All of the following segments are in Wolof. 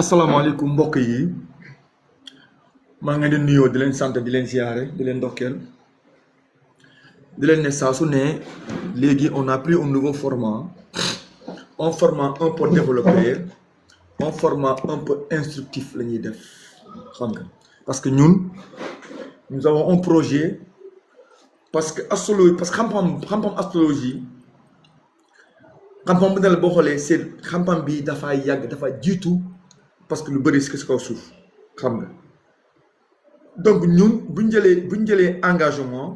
asalaamaaleykum mbokk yi maa ngi leen di nuyoo di leen sant di leen ziare di leen ndokkeel di leen ne saa su ne léegi on a pris un nouveau format un format un peu développé un format un peu instructif la ñuy def xam nga parce que ñun nous avons un projet parce que astrologie parce que xam-xam astrologie xam-xam bu ne la boo xoolee c'est xam-xam bi dafa yàgg dafa jiitu. parce que lu bëri si kaw suuf xam nga donc ñun bu ñu jëlee engagement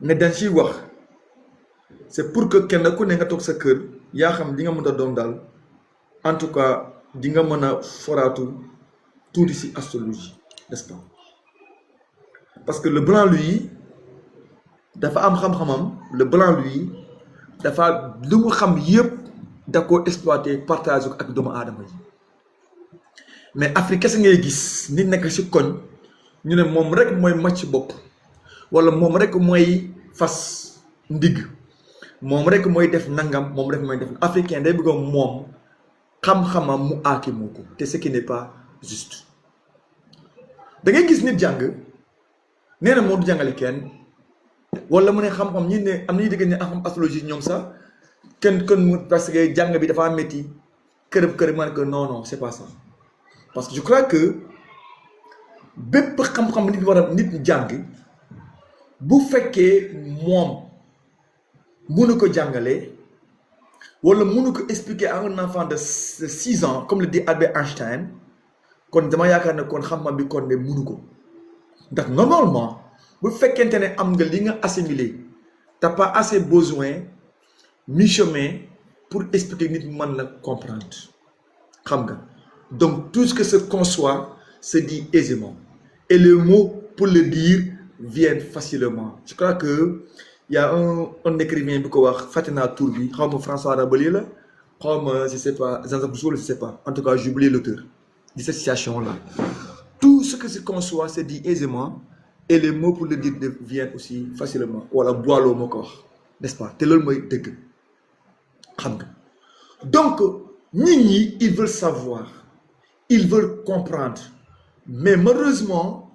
ne dañ ciy wax c'est pour que kenn ku ne nga toog sa kër yaa xam di nga mën a doon daal en tout cas di nga mën a foraatu tuuti si astrologie n'est-ce pas parce que le blanc lui dafa am xam-xamam le blanc lui dafa lu mu xam yëpp da koo exploité partage ko ak doomu aadama yi. mais Afrique kese ngay gis nit nekk ci koñ ñu ne moom rek mooy màcc bopp wala moom rek mooy fas ndigg moom rek mooy def nangam moom rek mooy def africain day bëgg moom xam-xamam mu aaki moo ko te ce qui n'est pas juste da ngay gis nit jàng nee na moo du jàngale kenn wala mu ne xam-xam ñi ne am nañu dégg ne xam astrologie ñoom sax kenn parce que jàng bi dafa métti kërëb man que non c'est pas ça. parce que je crois que bépp xam-xam nit war a nit jàng bu fekkee moom mënu ko jàngale wala mënu ko expliquer à un enfant de 6 ans comme le dit Albert Einstein kon dama yaakaar ne kon xam-xam bi kon ne mënu ko ndax normalement bu fekkente ne am nga li nga assimilé t'as pas assez besoin mi-chemin pour expliquer nit mën la comprendre xam nga. Donc, tout ce que se conçoit se dit aisément. Et les mots pour le dire viennent facilement. Je crois qu'il y a un écrivain qui a Fatina Tourbi, François Rabelais, je ne sais pas, Zanza Boussou, je ne sais pas. En tout cas, j'ai oublié l'auteur de cette citation-là. Tout ce que se conçoit se dit aisément. Et les mots pour le dire viennent aussi facilement. Voilà, bois l'eau, mon corps. N'est-ce pas? C'est le mot de donc, Nini, ils veulent savoir. Ils veulent comprendre, mais malheureusement,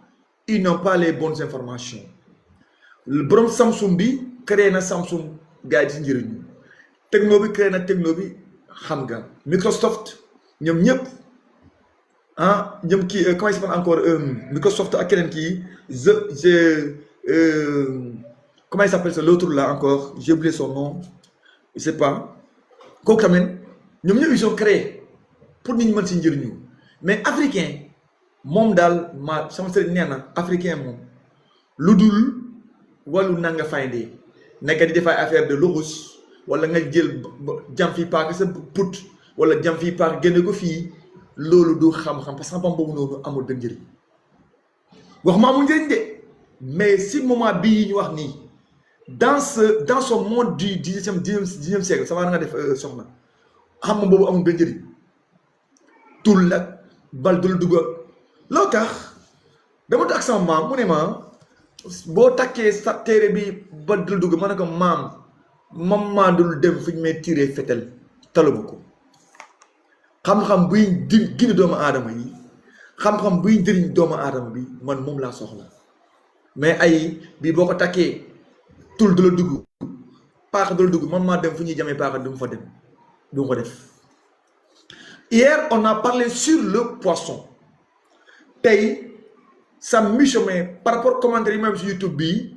ils n'ont pas les bonnes informations. Le borom Samsung bi créé na Samsung gars yi di njëriñu techno bi créé na techno bi xam nga Microsoft ñoom ñëpp ñoom kii comment il s'appelle encore Microsoft ak keneen kii comment il s'appelle l'autre là encore j'ai oublié son nom je sais pas kooku tamit ñoom ñëpp ils ont créé pour nit ñi mën si njëriñu. mais africain moom daal sama sëriñ nee na africain moom lu dul wàllu nanga fayndee nekk di def ay affaire de lorus wala nga jël jam fii paaka sa put wala jam fii paaka génne ko fii loolu du xam-xam parce que xam-xam boobu noonu amul benn njëriñ wax ma amul njëriñ de mais si moment bii ñu wax nii dans ce monde du 19e siècle ça va nga def soxna xam nga boobu amul benn njëriñ tul la bal dul dugg loo tax dama tax sama maam mu ne ma boo takkee sa téere bi bal dul dugg ma ne ko maam maa dul dem fu ñu may tiré fetel talabu ko xam-xam buy gindi doomu aadama yi xam-xam buy njëriñ doomu aadama bi man moom laa soxla mais ay bii boo ko takkee tul du la dugg paaka du la dugg man maa dem fu ñuy jamee paaka du ma fa dem du ma ko def. Hier on a parlé sur le poisson tey sa mi-chemin par rapport commentaire yi même sur YouTube bi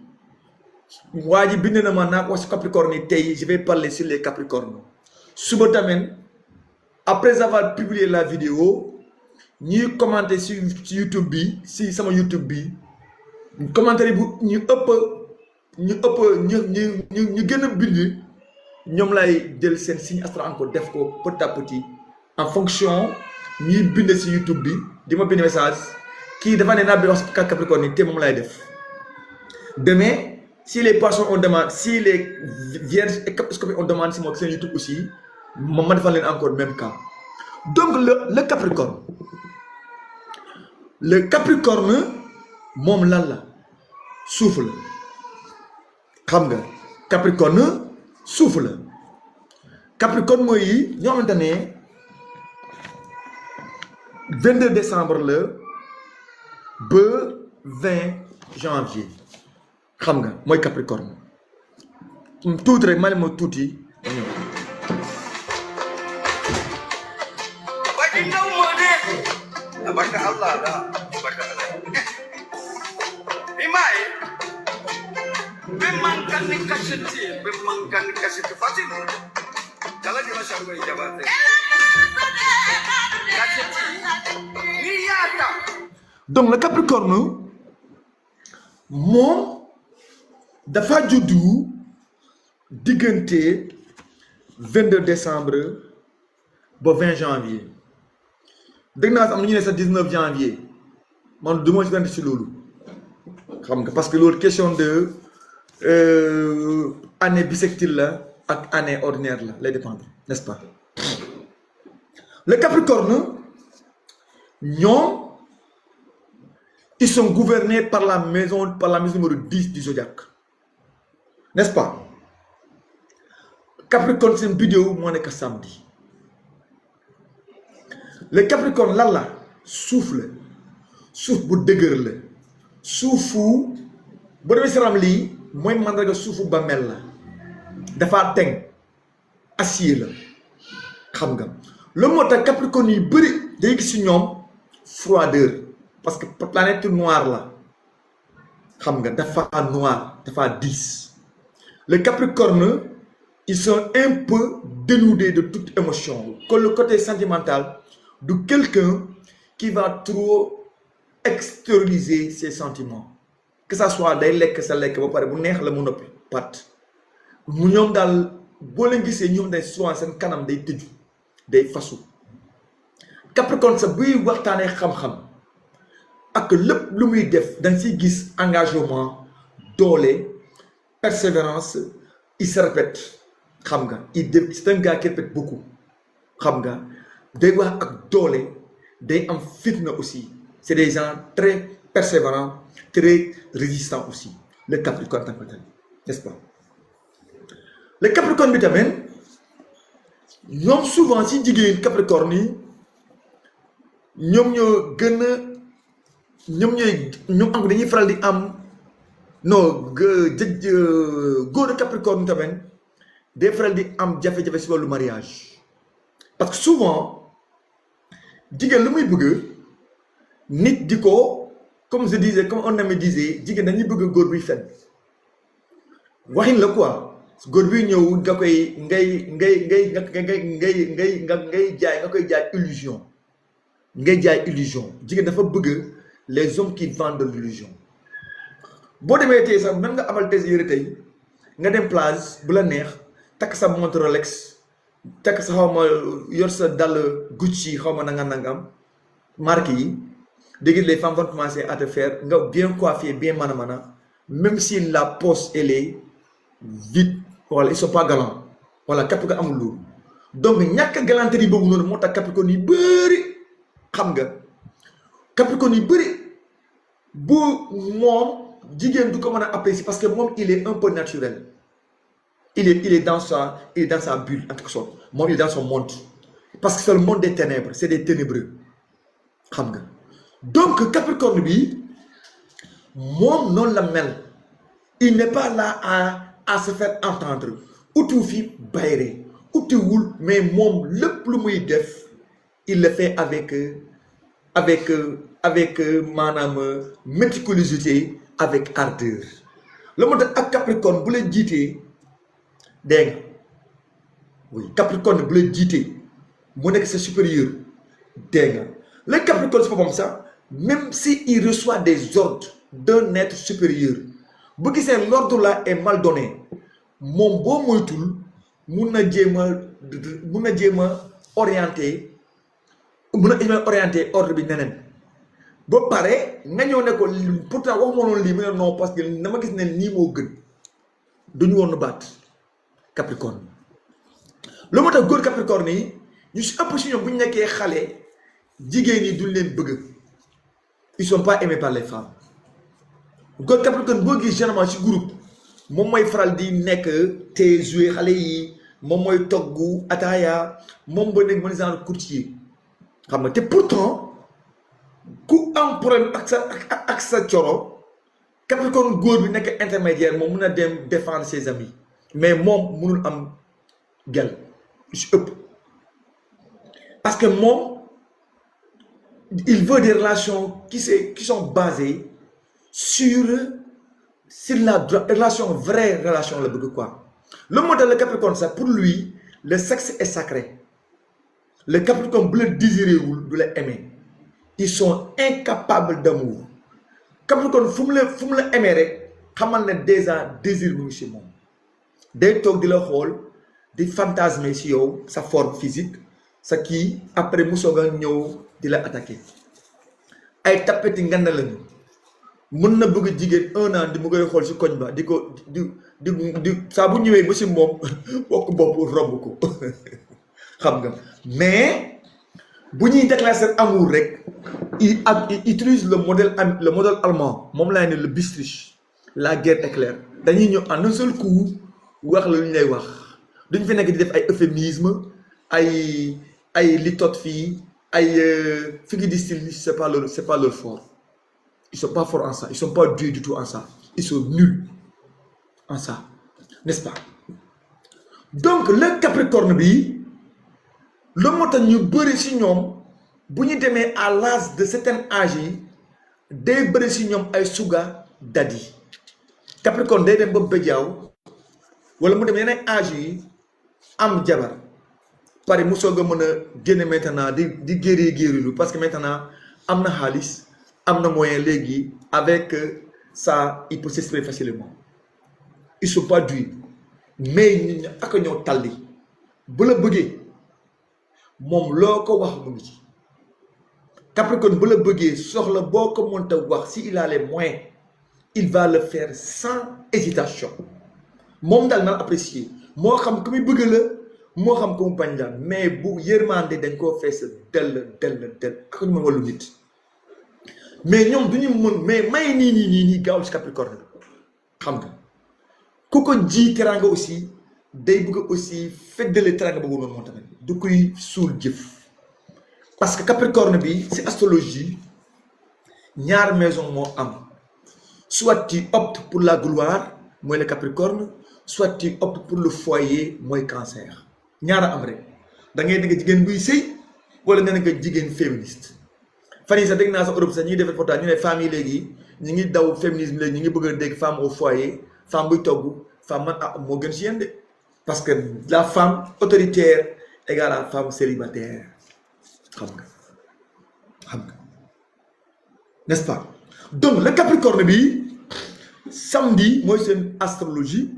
waa ji bind na ma naa ko wax si Capricorne yi tey je vais parler sur les Capricornes suba tamit après avoir publié la vidéo ñuy commenter sur YouTube bi si sama YouTube bi commentaire bu ñu gën a bind ñoom lay jël seen signe astral encore def ko petit à petit en fonction ñuy bind si YouTube bi di ma bind message kii dafa ne naa bi wax si Capricorne yi te moom lay def demain si les poissons on demande si les vierges et Scorpions on demande si moom seen YouTube aussi ma defal leen encore même cas donc le Capricorne moom lan la suuf la xam nga Capricorne suuf la Capricorne mooy ñoo xamante ne 22 décembre la ba 20 janvier xam nga mooy Capricorne tuuti rek ma ne ma tuuti ñëw. Barka Allah da barka Allah imai memang kan kasih pasti kalau di masa gue jabatan donc le Capricorne moom dafa juddu diggante 22 décembre ba 20 janvier dégg naa am na ñu ne sax 19 janvier man du ma ci si loolu xam nga parce que loolu question de année bissextile la ak année ordinaire la lay dépendre n'est-ce pas. Le Capricorne ñoom ils sont gouvernés par la maison numéro 10 du zodiaque n'est-ce pas. Capricorne seen vidéo moo nekk samedi. Le Capricorne lan la suuf la suuf bu dëgër la suufu bu demee siram lii mooy mandarga suufu bàmmeel la dafa teg acier la xam nga loolu moo tax Capricorne yi bëri day gis si ñoom froideur parce que planète noire la xam nga dafa noir dafa diis. Le Capricorne ils sont un peu dénudés de toute émotion que le côté sentimental de quelqu'un qui va trop extérioriser ses sentiments que ça soit day lekk sa lekk ba pare bu neex la mu noppi pat mu ñoom daal boo leen gisee ñoom day souvent seen kanam day tëju day fasu. Capricorne sa buy waxtaanee xam-xam ak lépp lu muy def dañ siy gis engagement doole persévérance il se répète xam nga c'est un gars qui répète beaucoup xam nga day wax ak doole day am fitna aussi c'est des gens très persévérants très résistants aussi le Capricorne tamit n'est-ce pas. Le Capricorne bi tamit ñoom souvent si jigéen Capricorne yi ñoom ñoo gën a ñoom am dañuy faral di am non góor Capricorne tamit day faral di am jafe-jafe si wàllu mariage parce que souvent jigéen lu muy bëgg nit di ko comme je disais comme on me disait jigéen dañuy bëgg góor buy fen waxin la quoi góor buy ñëw nga koy ngay jaay nga koy jaay illusion ngay jaay illusion jigéen dafa bëgg les hommes qui vendent de l'illusion boo demee tey sax mën nga amal tey yëre tey nga dem plage bu la neex takk sa montre Rolex takk sa xaw ma yor sa dàll Gucci xaw ma nangam marque yi dégg les femmes vont commencer à te faire nga bien coiffé bien mana même si la poche elle est vide wala ils sont pas galants wala Capricorne amul loolu donc ñàkk galanterie boobu noonu moo tax Capricorne yi bëri xam nga Capricorne yi bëri bu moom jigéen du ko mën a apprécier parce que moom il est un peu naturel il est dans sa bulle en quelque sorte moom il est dans son monde parce que c'est le monde des ténèbres c'est des ténébreux xam nga donc Capricorne bi moom noonu la mel il n'est pas là à se faire entendre utu fi bayre utiwul mais moom lépp lu muy def il le fait avec maanaam méticulosité avec ardeur la moo tax ak Capricorne bu la jiitee dégg nga oui Capricorne bu la jiitee mu nekk sa supérieur dégg nga le Capricorne si boppam sax même si il reçoit des ordres d'un être supérieur bu gisee l'ordre là est mal donné moom boo moytul mun na jéem a orienté ordre bi neneen ba pare nga ñëw ne ko pourtant wax ma noonu lii mu ne non parce que dama gis ne nii moo gën duñu woon baat Capricorne lu moo tax góor Capricorne yi ñu si ëpp si ñoom bu ñu nekkee xale jigéen ñi duñ leen bëgg ils sont pas aimés par les femmes góor Capricorne boo gis généralement si groupe moom mooy faral di nekk te jouer xale yi moom mooy toggu ataaya moom ba nekk mën genre courtier xam nga te pourtant ku am problème ak sa coro Capricorne góor bi nekk intermédiaire moom mun na dem défendre ses amis mais moom munul am gel si ëpp parce que moom il veut des relations qui sont basées sur la relation vraie relation la bëgg quoi le modèle le Capricorne ça pour lui le sexe est sacré le Capricorne bu la désiré wul du la aimer ils sont incapables d'amour Capricorne fu mu la aimer rek xamal ne déjà désir mu ngi si moom day toog di la xool di fantasmer si yow sa forme physique sa kii après mu soog a ñëw di la attaquer ay tappeti nganda lañu mën na bëgg jigéen 1 an di mu koy xool si koñ ba di ko di saa bu ñëwee ba si moom bokk bopp romb ko xam nga mais bu ñuy déclarer seen amour rek il utilise le modèle allemand moom laa ne le Bistritz la guerre éclair dañuy ñëw en un seul coup wax la lu ñu lay wax duñ fi nekk di def ay euphémisme ay litote fii ay figure de style c'est pas leur fort ils sont pas forts en ça ils sont pas doués du tout en ça ils sont nuls en ça n'est-ce pas donc le Capricorne bi le moo tax ñu bëri si ñoom bu ñu demee à l'âge de certain âge yi day bëri si ñoom ay sugar daddy Capricorne day dem ba bëjaaw wala mu dem yeneen âge yi am jabar pare mu soog a mën a génne maintenant di géerilu parce que maintenant am na xaalis am na moyen léegi avec ça il peut s'exprimer facilement ils sont pas doués mais nit ñi ak ñoo talli bu la bëggee moom loo ko wax mu ngi ci Capricorne bu la bëggee soxla boo ko mënta wax si il a les moyens il va le faire sans hésitation moom daal na apprécier moo xam ku muy bëgg la moo xam ku mu bañ la mais bu yërmande dañ koo fees del ak ñu mën wàllu nit mais ñoom du ñu mën mais may nii gaaw ci Capricorne xam nga ku ko ji teranga aussi day bëgg aussi feddale teranga boobu noonu moo tamit du koy suul jëf parce que Capricorne bi ci astrologie ñaar maison moo am soit tu optes pour la gloire mooy le Capricorne soit tu optes pour le foyer mooy Cancer ñaara am rek da ngay dégg jigéen buy sëy wala nga nekk jigéen féministe fan yii sax dégg naa sax Europe sax ñuy def reportage ñu ne femmes yi léegi ñu ngi daw féminisme léegi ñu ngi bëgg a dégg femme au foyer femme buy togg femme man moo gën si yéen de parce que la femme autoritaire égale à la femme célibataire xam nga n'est-ce pas donc le Capricorne bi samedi mooy seen astrologie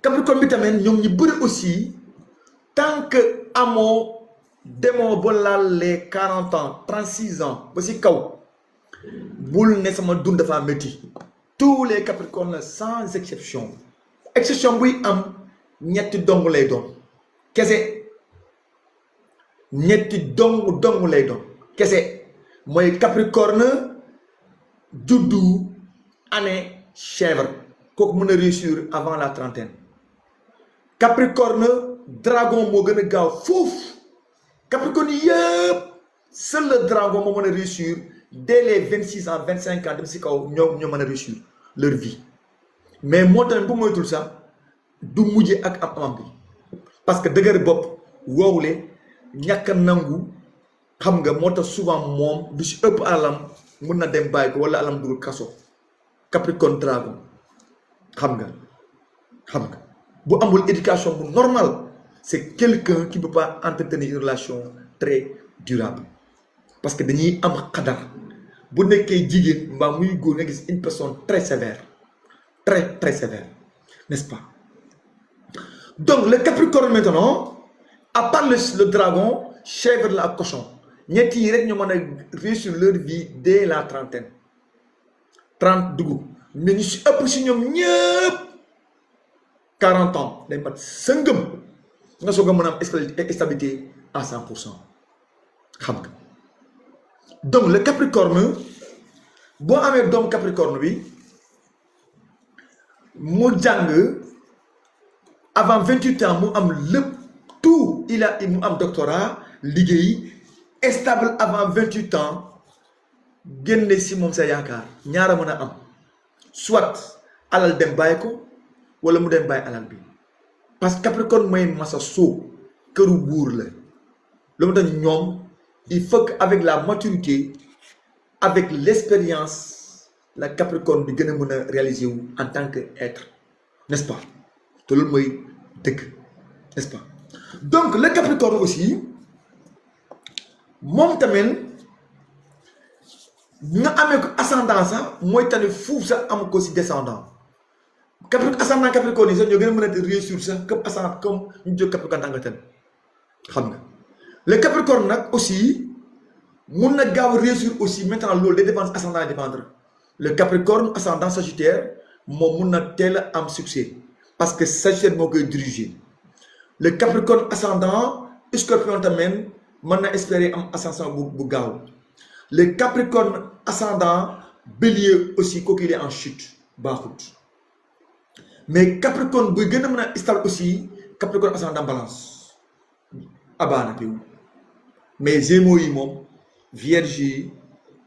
Capricorne bi tamit ñoom ñi bëri aussi tant que amoo demoo ba laal les 40 ans 36 ans ba si kaw bul ne sama dund dafa métti. Tous les Capricornes sans exception buy am ñetti dong lay doon kese ñetti dong lay doon kese mooy Capricorne juddu année chèvre kooku mën a réussir avant la trentaine. Capricorne dragon moo gën a gaaw foofu Capricorne yëpp seul le dragon moo mën a réussir dès les 26 ans 25 ans dem si kaw ñoo mën a réussir leur vie mais moo tamit bu moytul sax du mujje ak am bi parce que dëgër bopp woowule ñàkk a nangu xam nga moo tax souvent moom du si ëpp alam mun na dem bàyyi ko wala alam dugul kaso. Capricorne dragon xam nga bu amul éducation bu normale c'est quelqu'un qui ne peut pas entretenir une relation très durable parce que dañuy am xadar bu nekkee jigéen mbaa muy góor nga gis une personne très sévère très sévère, n'est-ce pas? Donc le Capricorne maintenant, à part le dragon, chèvre la cochon, ñett yi rek ñu mën a réussir leur vie dès la trentaine 30 dugub mais ñu si ëpp si ñoom ñëpp 40 ans day mat sëngëm nga soog a mën a am stabilité à 100% xam nga. Donc le Capricorne boo amee doom Capricorne bi mu jàng avant 28 ans mu am lépp tout mu am doctorat liggéey stable avant 28 ans génne si moom sa yaakaar ñaara mën a am soit alal dem bàyyi ko wala mu dem bàyyi alal bi parce que Capricorne mooy masa soo këru buur la lu mu tax ñoom il faut que avec la maturité avec l'expérience la Capricorne bi gën a mën a réaliser wu en tant que être, n'est-ce pas? te loolu mooy dëgg, n'est-ce pas? Donc le Capricorne aussi moom tamit nga amee ko ascendant sax mooy tane fuuf sax am ko si descendant ascendant Capricorne yi sax ñoo gën a mën a réussir sax comme ascendant comme ñu jóg Capricorne Angleterre xam nga. Le Capricorne nag aussi mun na gaaw réussir aussi maintenant loolu day dépendre ascendant yi dépendre. Le Capricorne ascendant Sagittaire moom mun na teel a am succès parce que Sagittaire moo koy diriger. Le Capricorne ascendant Scorpion tamit mën na espérer am ascension bu gaaw. Le Capricorne ascendant Bélier aussi kooku il est en chute baaxut mais Capricorne buy gën a mën a stable aussi Capricorne ascendant Balance abaana piw mais Gémeaux yi moom Vierge yi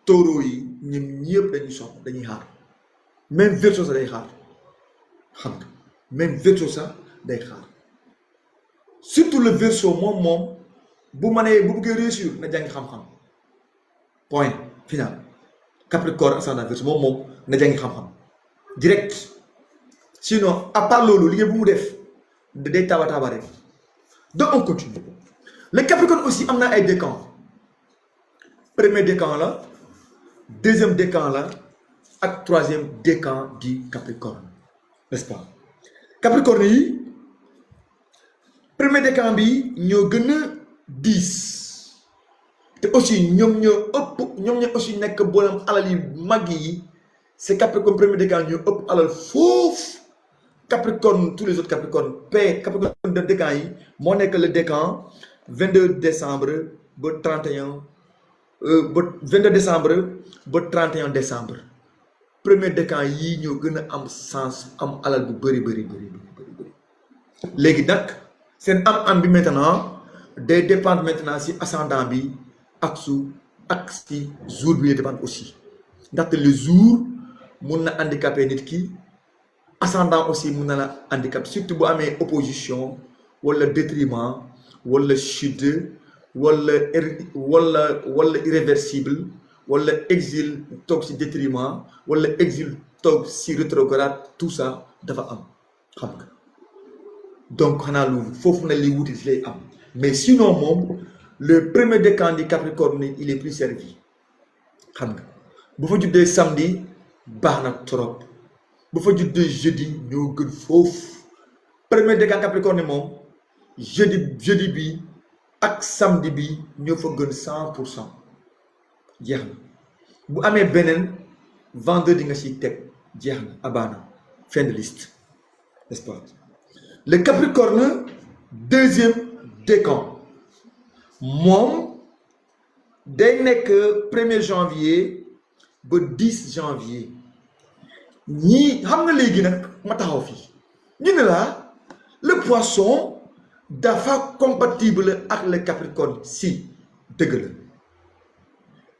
Taureau yi ñun ñëpp dañuy soxla dañuy xaar même Verseau sax day xaar xam nga même Verseau sax day xaar surtout le Verseau moom bu mënee bu bëggee réussir na jàng xam-xam point final. Capricorne ascendant Verseau moom na jàng xam-xam direct sinon à part loolu liggéey bu mu def day taaba rek. Donc on continue. Le Capricorne aussi am na ay décans. Premier décan la deuxième décan la ak troisième décan du Capricorne, n'est-ce pas? Capricorne yi premier décan bi ñoo gën a diis te aussi ñoom ñoo aussi nekk boolem alal yi mag yi c'est Capricorne premier décan ñoo ëpp alal foofu Capricorne tous les autres Capricorne Capricorne de décan yi moo nekk le décan 22 décembre ba 31 ba 22 décembre ba 31 décembre premier décan yii ñoo gën a am sens am alal bu bëri léegi nag seen am bi maintenant day dépendre maintenant si ascendant bi ak si jour bi dépendre aussi ndaxte le jour mun na handicapé nit ki ascendant aussi mun na la handicapé surtout bu amee opposition wala détriment wala chute wala irréversible wala exil toog si détriment wala exil toog si rétrograde tout ça dafa am xam nga donc xanaa loolu foofu na li wuti si lay am mais sinon moom le premier décan du Capricorne il est plus servi xam nga bu fa juddee samedi baax na trop bu fa juddee jeudi ñoo gën foofu premier décan Capricorne moom jeudi bi ak samedi bi ñoo fa gën 100% jeex na bu amee beneen vendredi nga ciy teg jeex na abana fin de liste n'est-ce pas. Le Capricorne deuxième décan moom day nekk 1er janvier ba 10 janvier ñii xam nga léegi nag ma taxaw fii ñu ne la le poisson dafa compatible ak le Capricorne si dëgg la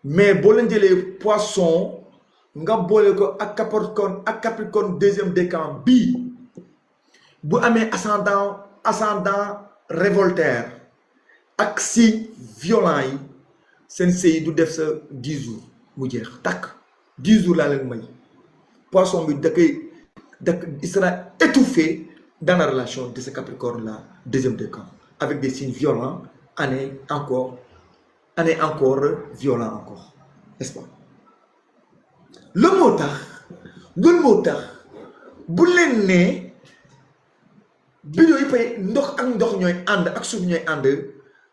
mais boo leen jëlee poisson nga boole ko ak Capricorne deuxième décan bii bu amee ascendant révoltaire ak signe violent yi seen sëy du def sa 10 jours mu jeex takk 10 jours laa leen may poisson bi il sera étouffé dans la relation de ce Capricorne là deuxième décan avec des signes violents année encore violent encore, n'est-ce pas. loolu moo tax bu leen ne bidéo yi pay ndox ak ndox ñooy ànd ak suuf ñooy ànd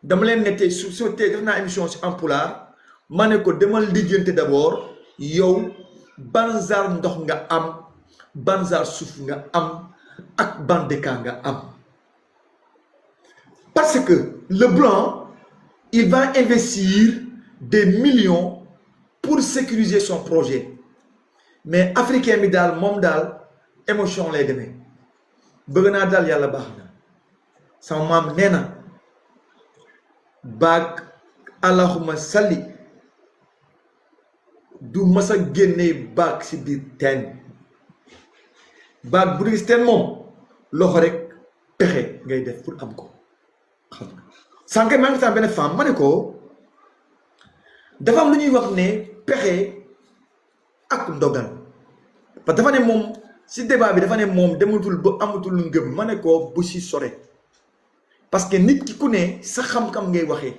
dama leen ne tey su tey def naa émission si en pulaar ma ne ko demal lijjante d'abord yow ban genre ndox nga am ban genre suuf nga am ak ban décan nga am parce que le blanc il va investir des millions pour sécuriser son projet mais africain bi daal moom daal émotion lay demee bëgg naa daal yàlla baax na sama maam nee na baag allahuma salli du mas a génnee baag si biir teen baag bu dee si teen moom loxo rek pexe ngay def pour am ko xam nga sànq maa ngi benn femme ma ne ko dafa am lu ñuy wax ne pexe ak ndogal parce que dafa ne moom si débat bi dafa ne moom dematul ba amatul ngëm ma ne ko bu si sore parce que nit ki ku ne sa xam-xam ngay waxee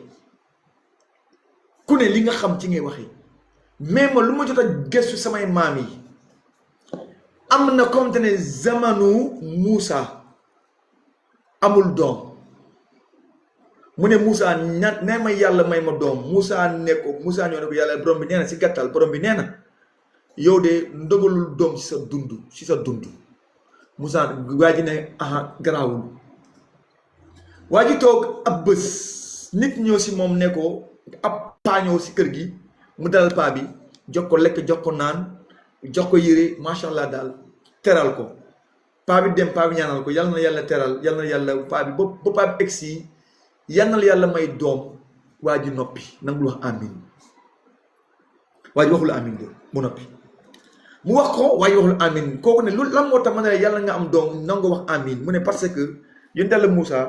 ku ne li nga xam ci ngay waxee mais ma lu ma jot a gëstu samay maam yi am na comme te ne zamanu Moussa amul doom mu ne Moussa nee ma yàlla may ma doom Moussa ne ko Moussa ñoo ne ko yàlla borom bi nee na si gàttal borom bi nee na yow de ndogalul doom ci sa dund Moussa waa ji ne aha garaawul waa ji toog ab bés nit ñëw si moom ne ko ab paa ñëw si kër gi mu dalal paa bi jox ko lekk jox ko naan jox ko yére macha allah daal teral ko paa bi dem paa bi ñaanal ko yal na yàlla teral yal na yàlla paa bi ba paa bi egsi yal na yàlla may doom waa ji noppi nangul wax amin waa ji waxul amin de mu noppi mu wax ko waa ji waxul amin kooku ne lu lan moo tax ma ne yàlla nga am doom nangu wax amin mu ne parce que yéen dala Moussa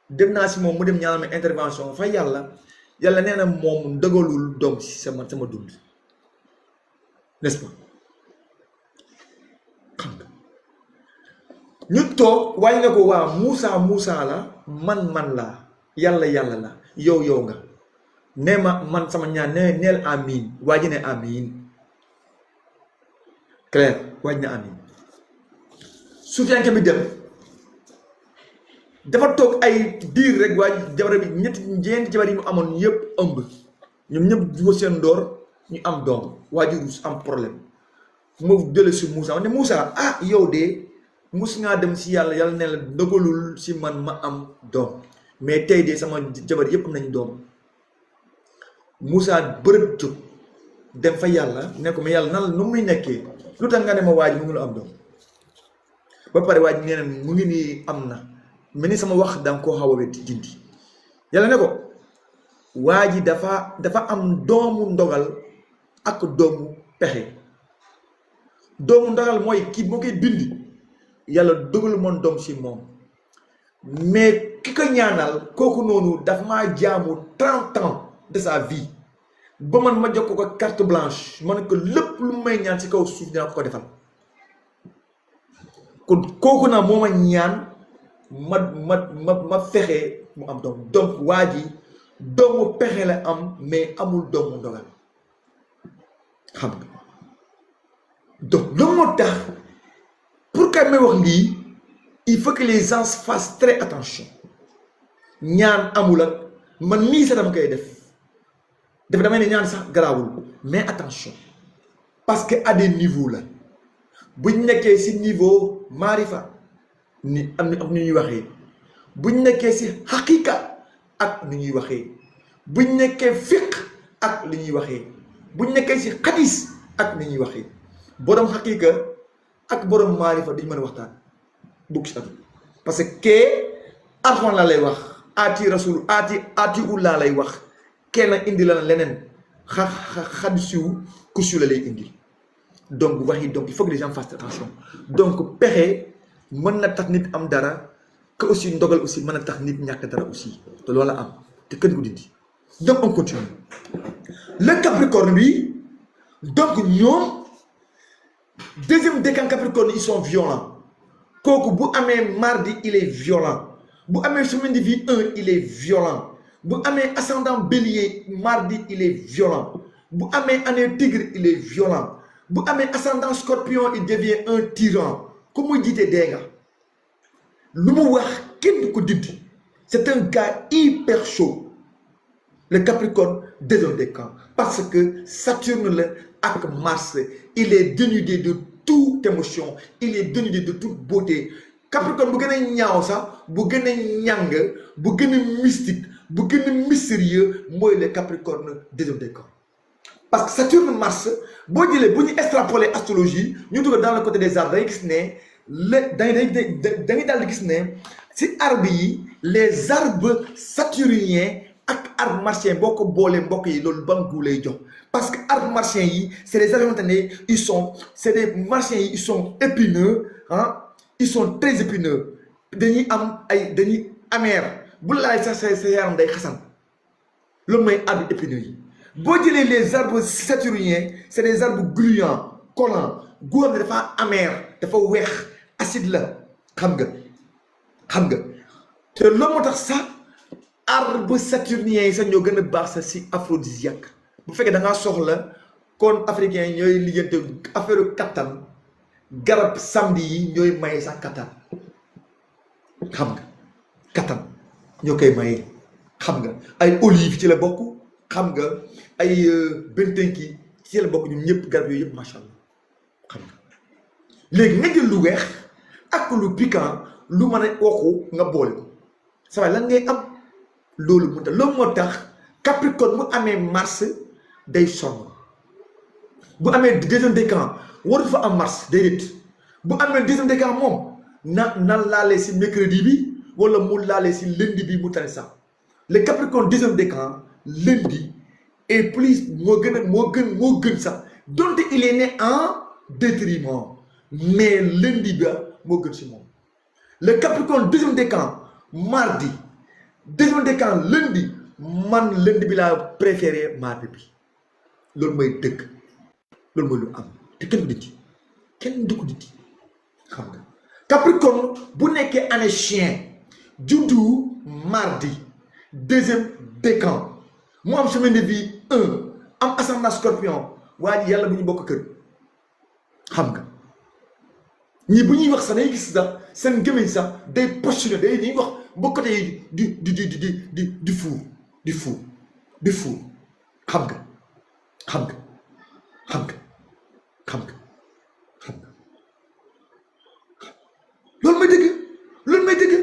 dem naa si moom mu dem ñaanal ma intervention fa yàlla nee na moom ndëgalul doom si sama dund n'est-ce pas xam nga ñu toog waaye nga ko waa Moussa la man la yàlla la yow nga nee ma man sama ñaan neel amin waa ji ne amin clair waa ji ne amin suufiyanke bi dem dafa toog ay diir rek waa jabar bi ñeenti jabar yi mu amoon yëpp ëmb ñoom ñëpp juba seen ndoor ñu am doom waa ji rus am problème mu jële si Moussa ne Moussa yow de mus ngaa dem si yàlla ne la dogalul si man ma am doom mais tey de sama jabar yëpp am nañu doom Moussa bërëb jóg dem fa yàlla ne ko mais yàlla nan la nu muy nekkee lu tax nga ne ma waa ji mu ngi lu am doom ba pare waa ji nee na mu ngi nii am na mel ni sama wax danga koo xaw a wet dindi yàlla ne ko waa ji dafa am doomu ndogal ak doomu pexe doomu ndogal mooy kii moo koy bind yàlla dogal moon doom si moom mais ki ko ñaanal kooku noonu daf maa jaamu 30 ans de sa vie ba man ma jox ko carte blanche ma ne ko lépp lu may ñaan si kaw suuf dinaa ko defal kon kooku naa moo ma ñaan ma fexe mu am doom donc waa ji doomu pexe la am mais amul doomu ndogal xam nga donc loolu moo tax pour que may wax lii il faut que les gens fassent très attention ñaan amul ak man mii sax dama koy def damay ne ñaan sax garaawul mais attention parce que à des niveaux la buñ nekkee si niveau maarifa ni am ni ñuy waxee buñ nekkee si xaqiqa ak ni ñuy waxee buñ nekkee fiq ak li ñuy waxee buñ nekkee si xadis ak ni ñuy waxee borom xaqiqa ak borom maarifa duñ mën a waxtaan bokk si àdduna parce que kee Alxuraan la lay wax aati rasul aati ullaa lay wax kenn indi la leneen xadisiw kusu la lay indi donc wax yi donc il faut que les gens fassent attention donc pexe mën na tax nit am dara que aussi ndogal aussi mën na tax nit ñàkk dara aussi te loolu la am te kenn ko dindi donc on continue le Capricorne bi donc ñoom deuxième décan Capricorne ils sont violents kooku bu amee mardi il est violent bu amee semaine de vie 1 il est violent bu amee ascendant bélier mardi il est violent bu amee année tigre il est violent bu amee ascendant scorpion il devient un tyran ku muy jiite dee nga lu mu wax kenn du ko dindi c'est un gars hyper chaud le Capricorne deuxième décan parce que Saturne la ak Mars il est dénudé de toute émotion il est dénudé de toute beauté Capricorne bu gën a ñaaw sax bu gën a ñàng bu gën a mystique bu gën a mystérieux mooy le Capricorne deuxième décan parce que Saturne Mars boo jëlee bu ñu extrapoler astrologie ñu dugg dans le côté des arbres da ngay gis ne da ngay daal di gis ne si arbres yi les arbres saturniens ak arbres martiens boo ko boolee mbokk yi loolu ban goût lay jox parce que arbres martiens yi c'est des arbres xamante ne c'est des martiens yi ils sont épineux ah ils sont très épineux dañuy am ay dañuy amer bu laay sax sa yaram day xasan loolu mooy arbres épineux yi boo jëlee les arbres saturniens c'est des arbres gluants collants góor ne dafa amer dafa weex acide la xam nga te loolu moo tax sax arbre saturnien yi sax ñoo gën a baax sax si aphrodisiaque bu fekkee da ngaa soxla kon africain yi ñooy lijjante affaire kattan garab samedi yi ñooy maye sax kattan xam nga kattan ñoo koy maye xam nga ay olive ci la bokk xam nga ay bentenki ci la bokk ñun ñëpp garab yooyu yëpp macha allah xam nga léegi nga jël lu weex ak lu piquant lu mën a waxu nga boole ko ça va lan ngay am loolu mënta loolu moo tax Capricorne bu amee Mars day sonn bu amee deuxième décan waru fa am Mars déedéet bu amee deuxième décan moom na laalee si mercredi bi wala mu laalee si lundi bi mu tane sax le Capricorne deuxième décan lundi et plus moo gën sax donte il est né en détriment mais lundi ba moo gën si moom le Capricorne deuxième décan mardi deuxième décan lundi man lundi bi laa préféré mardi bi loolu mooy dëgg loolu mooy lu am te kenn du ko dindi xam nga Capricorne bu nekkee année chien juddu mardi deuxième décan mu am semaine de vie 1 am ascendant scorpion waa ji yàlla bu ñu bokk kër xam nga ñii bu ñuy wax sax day gis sax seen gémmiñ sax day postulé day ñuy wax ba côté yi di fuur xam nga loolu may dëgg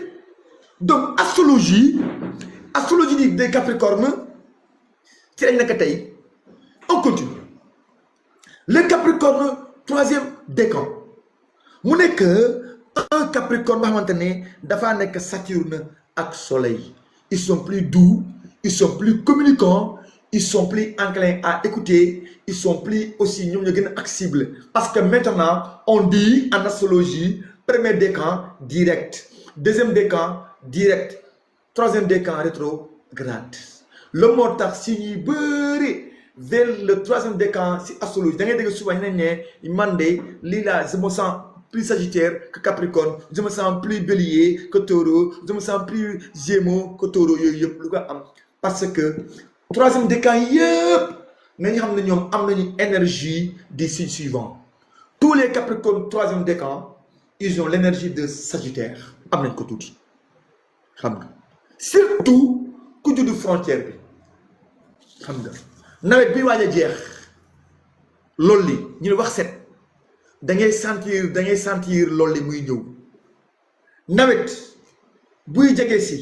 donc astrologie des Capricornes ci lañ nekk tey on continue le Capricorne troisième décan mu nekk un Capricorne ba xamante ne dafaa nekk Saturne ak Soleil ils sont plus doux ils sont plus communicants ils sont plus enclins à écouter ils sont plus aussi ñoom ñoo gën a accessible parce que maintenant on dit en astrologie premier décan direct deuxième décan direct troisième décan rétrograde le moo tax si ñuy bëri vers le troisième décan si astrologie da ngay dégg souvent ñu ne man de lii laa je me sens plus Sagittaire que Capricorne je me sens plus Bélier que Taureau je me sens plus Gémeaux que Taureau yooyu yëpp lu ko am parce que troisième décan yëpp nañu xam ne ñoom am nañu énergie du signe suivant tous les Capricornes troisième décan ils ont l'énergie de Sagittaire am nañ ko tuuti xam nga surtout ku juddu frontière bi xam nga nawet bi waaj a jeex loolu li ñu ne wax set da ngay sentir loolu li muy ñëw nawet buy jege si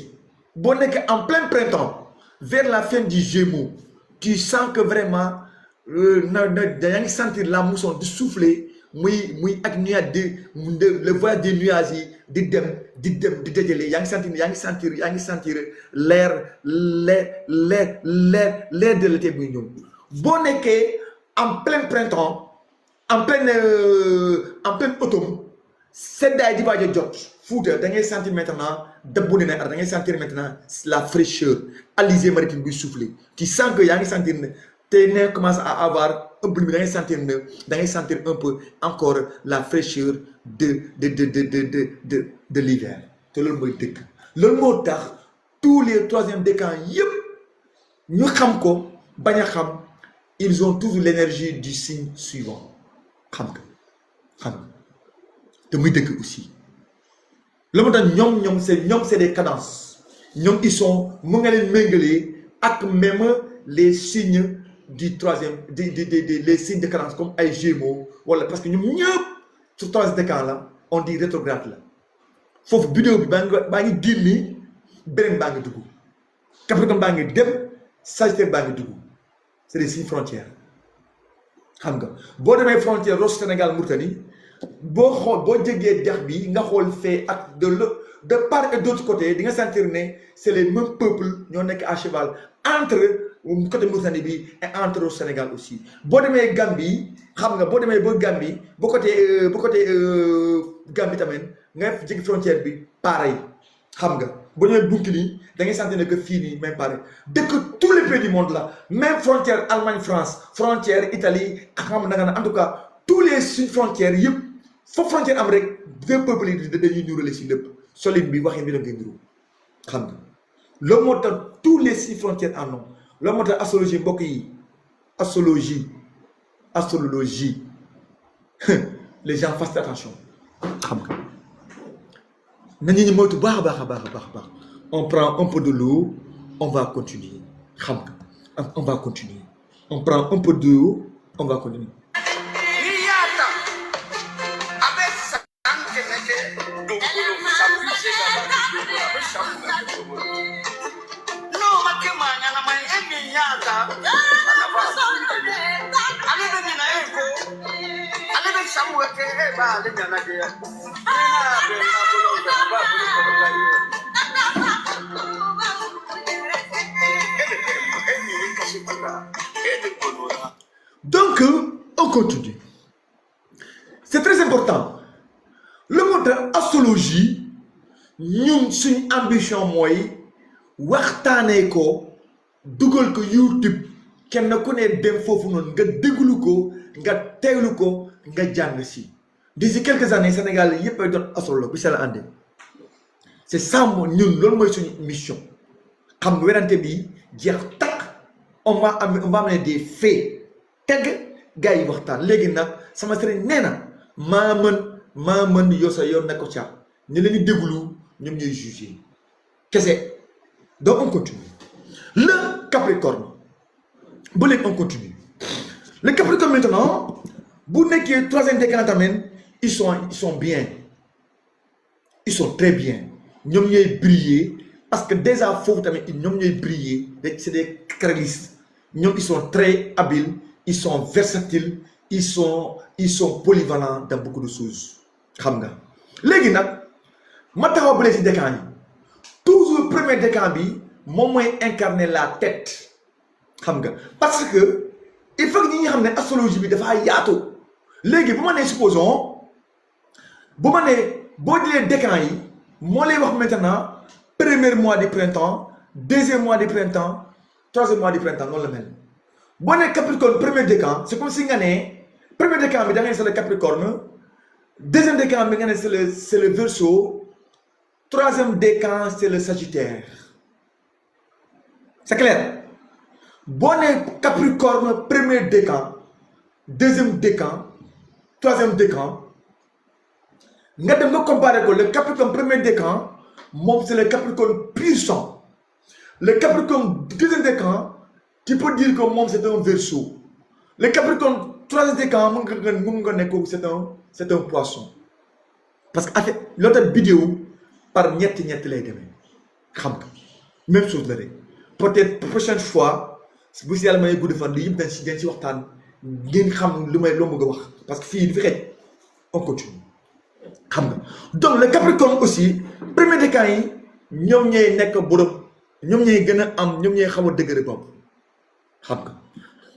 boo nekk en plein printemps vers la fin du Gémeaux tu sens que vraiment yaa ngi sentir la mousson di souffler muy ak nuage le voyage des nuages yi di dem di dajale yaa ngi sentir l'air de l'été muy ñëw boo nekkee en plein printemps en plein automne seddaay di waaj a jot Fouta da ngay sentir maintenant dabbu ne na ar da ngay sentir maintenant la fraîcheur alizé maritime buy souffler tu sens que yaa ngi sentir ne te ne commence à avoir un peu da ngay sentir un peu encore la fraîcheur de l'hiver te loolu mooy dëgg loolu moo tax tous les troisième décans yëpp ñu xam ko bañ a xam ils ont toujours l'énergie du signe suivant xam nga te muy dëgg aussi la moo tax ñoom c'est des cadences ñoom ils sont mu nga leen méngalee ak même les signes du troisième les signes de cadence comme ay Gémeaux wala parce que ñoom ñëpp sur troisième décan la on dit rétrograde la foofu vidéo bi baa ngi génni beneen baa ngi dugg Capricorne baa ngi dem Sagittaire baa ngi dugg c'est des signes frontières xam nga boo demee frontière Ross Sénégal Mauritanie boo jéggee dex bi nga xool fee ak de part et d'autre côté di nga sentir ne c'est les mêmes peuples ñoo nekk à cheval entre côté Mauritanie bi et entre au Sénégal aussi boo demee Gambie xam nga boo demee ba Gambie ba côté Gambie tamit nga jéggi frontière bi pareil xam nga boo demee Bounkiling da ngay sentir ne que fii nii même pareil dëkk tous les pays du monde là même frontière Allemagne France frontière Italie xam nga en tout cas tous les suñ frontières yëpp foofu frontière am rek deux peuples yi dañuy nurale si lépp solide bi waxin bi da ngay nuru xam nga loolu moo tax tous les six frontières en ont loolu moo tax astrologie mbokk yi astrologie les gens fassent attention xam nga nañu ñu moytu baax a on prend un peu de l'eau on va continuer xam nga on va continuer on prend un peu d'eau on va continuer. Donc, on continue. C'est très important. Le mot astrologie, ñun suñ ambition mooy waxtaanee ko dugal ko YouTube kenn ku ne dem foofu noonu nga déglu ko nga teewlu ko nga jàng si. D'ici quelques années Sénégal yëpp ay doon astrologue bi la àndee c'est ça ñun loolu mooy suñu mission xam nga werante bi jeex takk on va amener des faits teg gars yi waxtaan léegi nag sama sëriñ nee na maa mën yow sa yoon na ko ca ñu leen di déglu ñoom ñooy juger kese. Donc on continue. Le Capricorne bu léegi on continue. Le Capricorne maintenant bu nekkee troisième décan tamit ils sont bien, ils sont très bien ñoom ñooy briller parce que déjà foofu tamit ñoom ñooy briller c'est des caractéristiques ñoom ils sont très habiles, ils sont versatiles, ils sont polyvalents dans beaucoup de choses xam nga. léegi nag ma taxaw ba ci décan yi toujours premier décan bi moom mooy incarner la tête xam nga parce que il faut que ñi nga xam ne astrologie bi dafa yaatu léegi bu ma nee supposons bu ma nee boo jëlee décan yi moo lay wax maintenant premier mois du printemps deuxième mois du printemps troisième mois du printemps noonu la mel boo nee Capricorne premier décan c'est comme si nga ne premier décan bi da ngay c'est le Capricorne deuxième décan bi nga ne c'est le Verseau troisième décan c'est le Sagittaire c'est clair boo nee Capricorne premier décan deuxième décan troisième décan nga dem nga comparer ko le Capricorne premier décan moom c'est le Capricorne pur sang. Le Capricorne deuxième décan tu peux dire que moom c'est un Verseau. Le Capricorne troisième décan mun nga nekk c'est un poisson. Parce que en fait l'autre vidéo par ñett lay demee xam nga même chose la rek peut-être prochaine fois bu si yàlla may gudd fan li yëpp dañ si waxtaan ngeen xam lu may loo bëgg a wax parce que fii du fi xëj on continue xam nga donc le Capricorne aussi premier décan yi ñoom ñooy nekk borom ñoom ñooy gën a am ñoom ñooy xaw a dëgëre bopp xam nga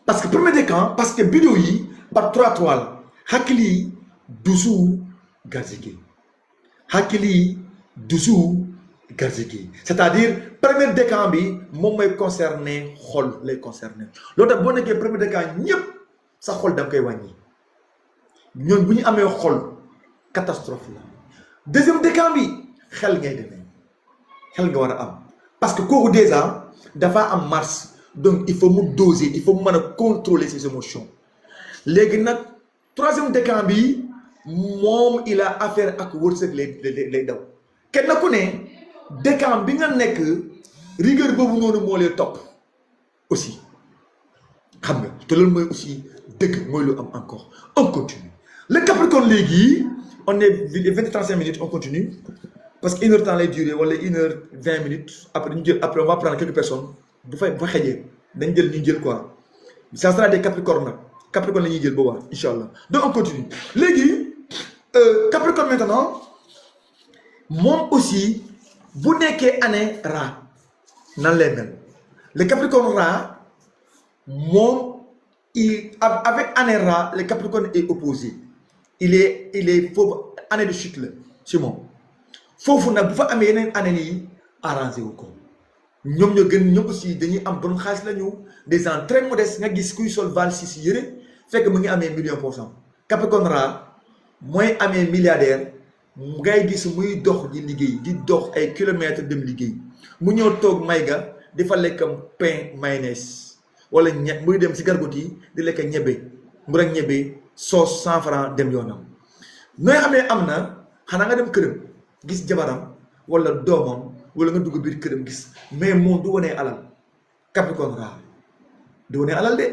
parce que premier décan parce que vidéo yi par 3 la hakkili dusu garziki hakkili dusu garziki c'est-à-dire premier décan bi moom mooy concerné xol lay concerné loolu tax boo nekkee premier décan ñëpp sa xol da nga koy wàññi ñoon bu ñu amee xol catastrophe la deuxième décan bi xel ngay demee xel nga war a am parce que kooku déjà dafa am Mars donc il faut mu doser il faut mu mën a contrôler ses émotions léegi nag troisième décan bi moom il a affaire ak wërsëg lay daw kenn ku ne décan bi nga nekk rigueur boobu noonu moo lay topp aussi xam nga te loolu mooy aussi dëgg mooy lu am encore on continue le Capricorne léegi on est 20-35 minutes on continue parce que 1h temps lay durer wala 1h20 minutes après ñu jël après on va prendre quelques personnes bu fa xëjee dañ jël ñu jël quoi ça sera des Capricornes nag Capricorne la ñuy jël boobaa incha allah donc on continue léegi Capricorne maintenant moom aussi bu nekkee année Ra nan lay mel le Capricorne Ra moom avec année Ra le Capricorne est opposé il est foofu année de chute la ci moom foofu nag bu fa amee yeneen année yi arrangé wu ko ñoom ñoo gën ñoom aussi dañuy am borom xaalis la ñu des gens très modestes nga gis kuy sol val si si yëre fekk mu ngi amee 1,000,000%. Capricorne Ra mooy amee milliardaire ngay gis muy dox di liggéey di dox ay kilomètres dem liggéey mu ñëw toog may ga di fa lekkam pain mayonnaise wala muy dem si gargot yi di lekk ñebe mu rek ñebe sauce 100 francs dem yoonam nooy xamee am na xanaa nga dem këram gis jabaram wala doomam wala nga dugg biir këram gis mais moom du wanee alal Capricorne Ra du wanee alal de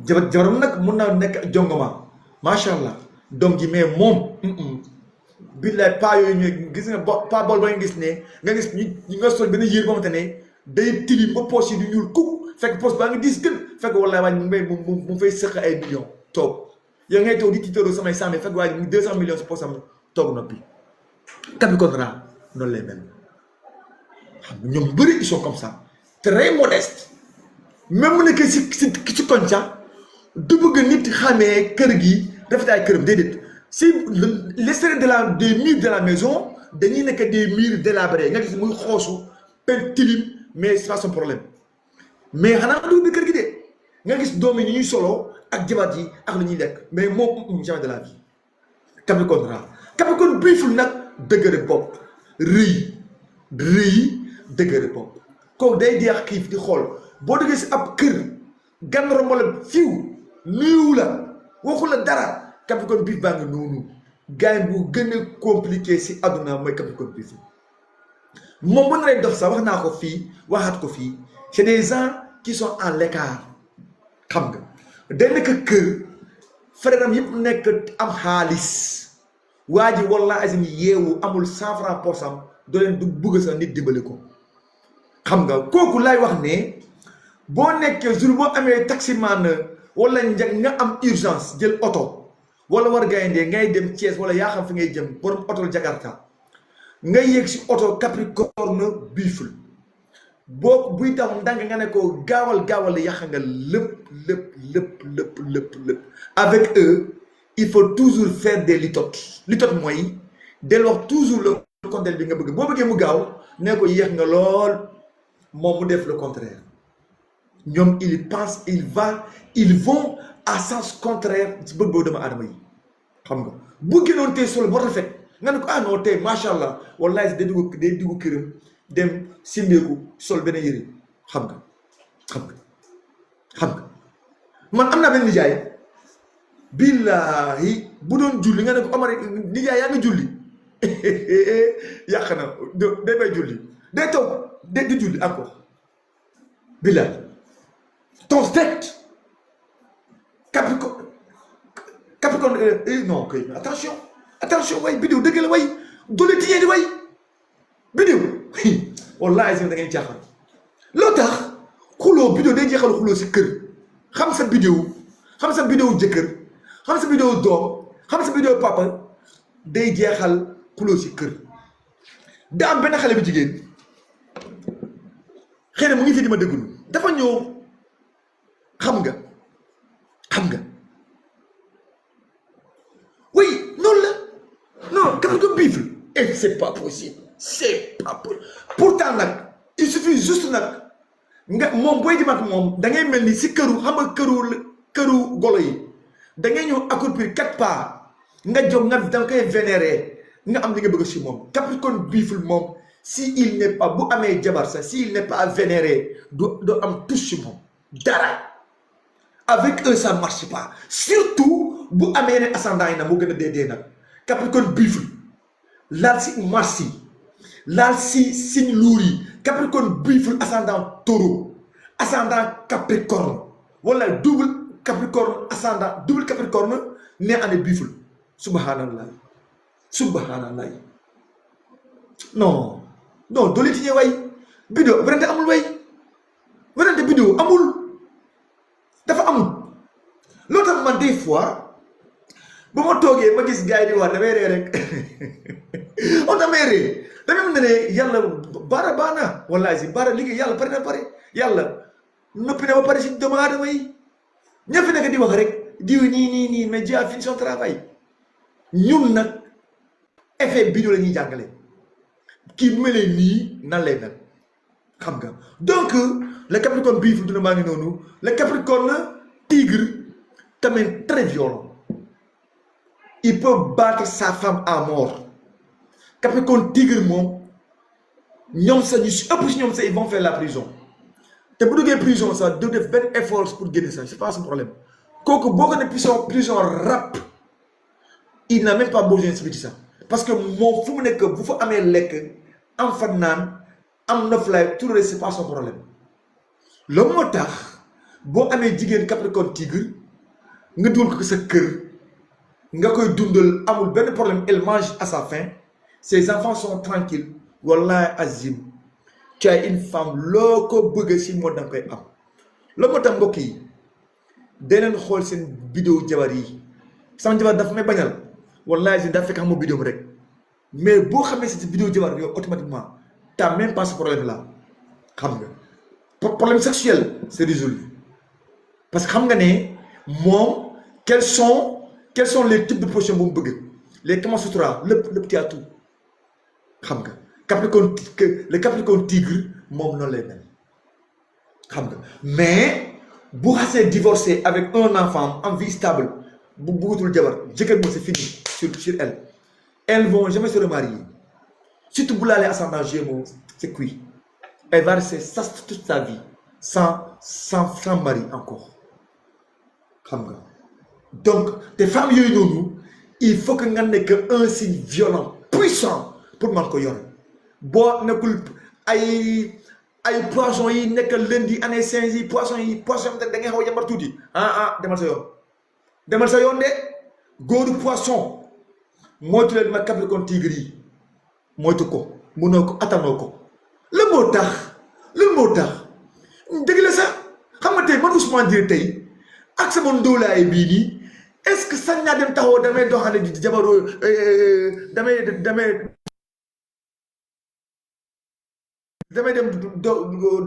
jabaram nag mun naa nekk jongoma macha allah doom ji mais moom billaay pas yooyu ñooy gis nga pas bool ba nga gis ne nga gis ñu nga sol benn yére boo xamante ne day tilim ba poche yi du ñuul kuk fekk poche baa ngi diis gën fekk wallaay waaj mu fay sëq ay millions toog yow ngay toog di tiitaroo samay 100 000 fekk waaj mu 200 millions si poche am toog noppi Capricorne Ra noonu lay mel xam nga ñoom bëri ils sont comme ça très modeste même mu nekkee si koñ sax du bëgg nit xamee kër gi rafetaay këram déedéet si l'extérieur des murs de la maison dañuy nekk des murs délabrés nga gis muy xoosu pel tilim mais c'est pas son problème mais xanaa nga dugg biir kër gi de nga gis doom yi ni ñuy solo ak jabat yi ak lu ñuy lekk mais moom jamais de la vie Capricorne Ra Capricorne biiful nag dëgëre bopp rëy dëgëre bopp kooku day deex xiif di xool boo duggee si ab kër gan romb la fiw nuyu la waxu la dara Capricorne biif baa ngi noonu gars yi bu gën a compliqué si àdduna mooy Capricorne biif moom mën na dox sax wax naa ko fii waxaat ko fii c'est des gens qui sont à l'écart xam nga day nekk kër frère am yëpp nekk am xaalis waa ji walla azim yeewu amul 100 francs poosam doo leen du bëgg sax nit dimbali ko xam nga kooku lay wax ne boo nekkee jour boo amee taximan wala nga am urgence jël oto wala war gaynde ngay dem Thiès wala yaa xam fi ngay jëm borom oto Jakarta nga yéeg si oto Capricorne biiful boo buy daw ndànk nga ne ko gaawal yàq nga lépp avec eux il faut toujours faire des litotes mooy del wax toujours le contraire bi nga bëgg boo bëggee mu gaaw ne ko yéex nga lool moom mu def le contraire ñoom ils vont à sens contraire ci bëgg boobu dama aadama yi xam nga bu gënoon tey solo boo rafet nga ne ko ah non tey macha allah wallahi day dugg këram dem simbeeku sol benn yëre xam nga man am naa benn nijaay billahi bu doon julli nga ne ko Omar nijaay yaa ngi julli yàq na day bay julli day toog di julli encore billaay ton direct Capricorne non kay attention way bidéo dëgg la way doole tiyee di way bidéo wallahi da ngay jaaxal loo tax xuloo bidéo day jeexal xuloo si kër xam sa bidéo jëkkër xam sa bidéo doom xam sa bidéo papa day jeexal xuloo si kër da am benn xale bu jigéen xëy na mu ngi fi di ma déglu dafa ñëw xam nga oui noonu la non Capricorne bifle et c'est pas possible pourtant nag il suffit juste nag nga moom booy dem ak moom da ngay mel ni si këru xam nga këru golo yi da ngay ñëw accroupir 4 pas nga jóg nga da nga koy vénérer nga am li nga bëgg si moom Capricorne bifle moom si il n'est pas bu amee jabar sax si il n'est pas vénéré doo am touche si moom dara avec eux ça marche pas surtout bu amee ne ascendant yi nag moo gën a dee nag Capricorne bifle laal si Mars yi laal si signe luur yi Capricorne bifle ascendant taureau ascendant Capricorne wala double Capricorne ne année bifle subhanallah non doole tiñee way bidéo werante amul way werante bidéo amul dafa amul loo tax man des fois ba ma toogee ma gis gars yi di wax damay ree rek damay ree damay mën ne yàlla baara baana wallahi si baara liggéey yàlla pare yàlla noppi na ba pare si doomu aadama yi ña fi nekk di wax rek diw nii mais Dieu a fini son travail ñun nag effet bidéo la ñuy jàngale kii bu mel nii nan lay mel xam nga donc le Capricorne bifle dina maa ngi noonu le Capricorne tigre tamit très violent il peut battre sa femme à mort Capricorne tigre moom ñoom sax ñu si ëpp si ñoom sax ils vont faire la prison te bu duggee prison sax du def benn effort pour génne ça c'est pas son problème kooku boo ko ne prison rap il n'a même pas besoin de ça parce que moom fu mu nekk bu fa amee lekk am fa naan am na fly tout le reste c'est pas son problème loolu moo tax boo amee jigéen Capricorne tigre nga dugal ko sa kër nga koy dundal amul benn problème elle mange à sa faim ses enfants sont tranquilles wallahi azim tu as une femme loo ko bëgg si moo danga koy am loolu moo tax mbokk yi deneen xool seen vidéo jabar yi sama jabar dafa may bañal wallahi azim dafa fekk xamoo vidéo rek mais boo xamee si vidéo jabar yow automatiquement t'as même pas ce problème là xam nga problème sexuel c'est résolu parce que xam nga ne moom quels sont les types de positions bu mu bëgg les Kama Sutra lépp ci tout xam nga le Capricorne tigre moom noonu lay mel xam nga mais bu xasee divorcé avec un enfant en vie stable bu bëggatul jabar jëkkër moom c'est fini sur elle elles vont jamais se remarier surtout bu laalee ascendant Gémeaux c'est cuit elle va rester chaste toute sa vie sans mari encore xam nga donc te femmes yooyu noonu il faut que nga nekk un signe violent puissant pour man ko yor boo nekkul ay poisson yi nekk lundi année 5 yi poisson yi da ngay xaw a yambar tuuti demal sa yoon de góoru poisson moytu leen ma Capricorne tigre yi moytu ko mënoo ko attanoo ko lan moo tax dëgg la sax xam nga tey man Ousmane Dieng tey ak sama ndóolaay bii nii est-ce que sañ naa dem taxaw damay doxane di jabaroo damay dem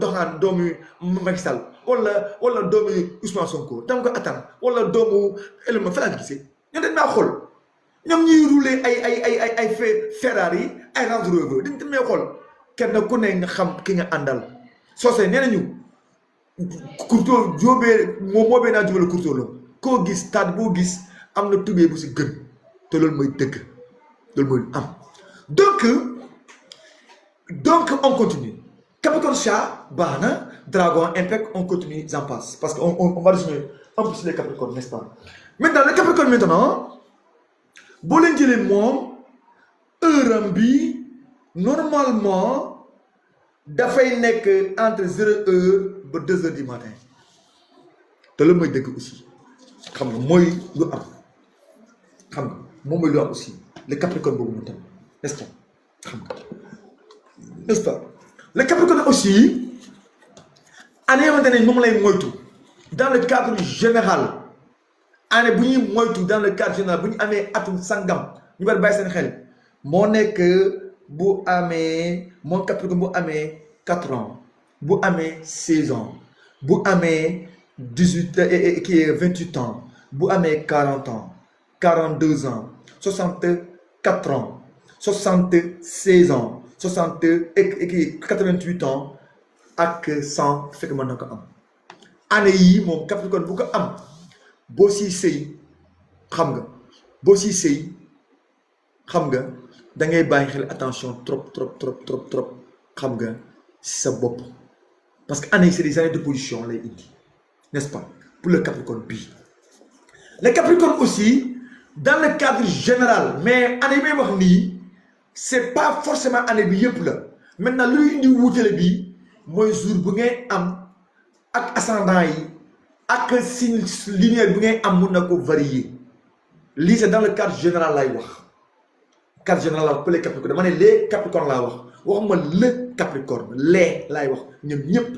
doxaan doomu Macky Sall wala doomu Ousmane Sonko dama ko attan wala doomu Elma fa laa gisee ñoom dañ maa xool ñoom ñuy rouler ay Ferrari ay Range Rover dañ may xool kenn ku ne nga xam ki nga àndal soosey nee nañu kurto jóobee moo bee naa jubale kurto la koo gis stade boo gis am na tubee bu si gën te loolu mooy dëgg loolu mooy am donc on continue Capricorne chat baax na dragon impec on continue j'en passe parce que on va résumer un peu sur les Capricornes n'est-ce pas maintenant les Capricornes maintenant boo leen jëlee moom heure heure bi normalement dafay nekk entre 0h ba 2h du matin te la mooy dëgg aussi xam nga mooy lu am xam nga moom mooy lu am aussi le Capricorne boobu mu tam n'est-ce pas xam nga n'est-ce pas le Capricorne aussi année yoo xamante ne moom lay moytu dans le cadre général année bu ñuy moytu dans le cadre général bu ñu amee atum sangam ñu bari bàyyi seen xel moo nekk bu amee moom Capricorne bu amee 4 ans bu amee 16 ans bu amee 18 qui est 28 ans bu amee 40 ans 42 ans 64 ans 76 ans 88 ans ak 100 fekk mën na ko am année yii moom Capricorne bu ko am boo siy sëy xam nga boo siy sëy xam nga da ngay bàyyi xel attention trop xam nga sa bopp parce que année yi c'est des années de position lay indi n'est-ce pas pour le Capricorne bii le Capricorne aussi dans le cadre général mais année yi may wax nii c'est pas forcément année bi yëpp la maintenant luy indi wuutale bii mooy jour bu ngay am ak ascendant yi ak signe linéaire bu ngay am mun na ko varier lii c'est dans le cadre général lay wax cadre général laa wax pour les Capricornes dama ne les Capricornes laa wax waxuma le Capricorne les laay wax ñoom ñëpp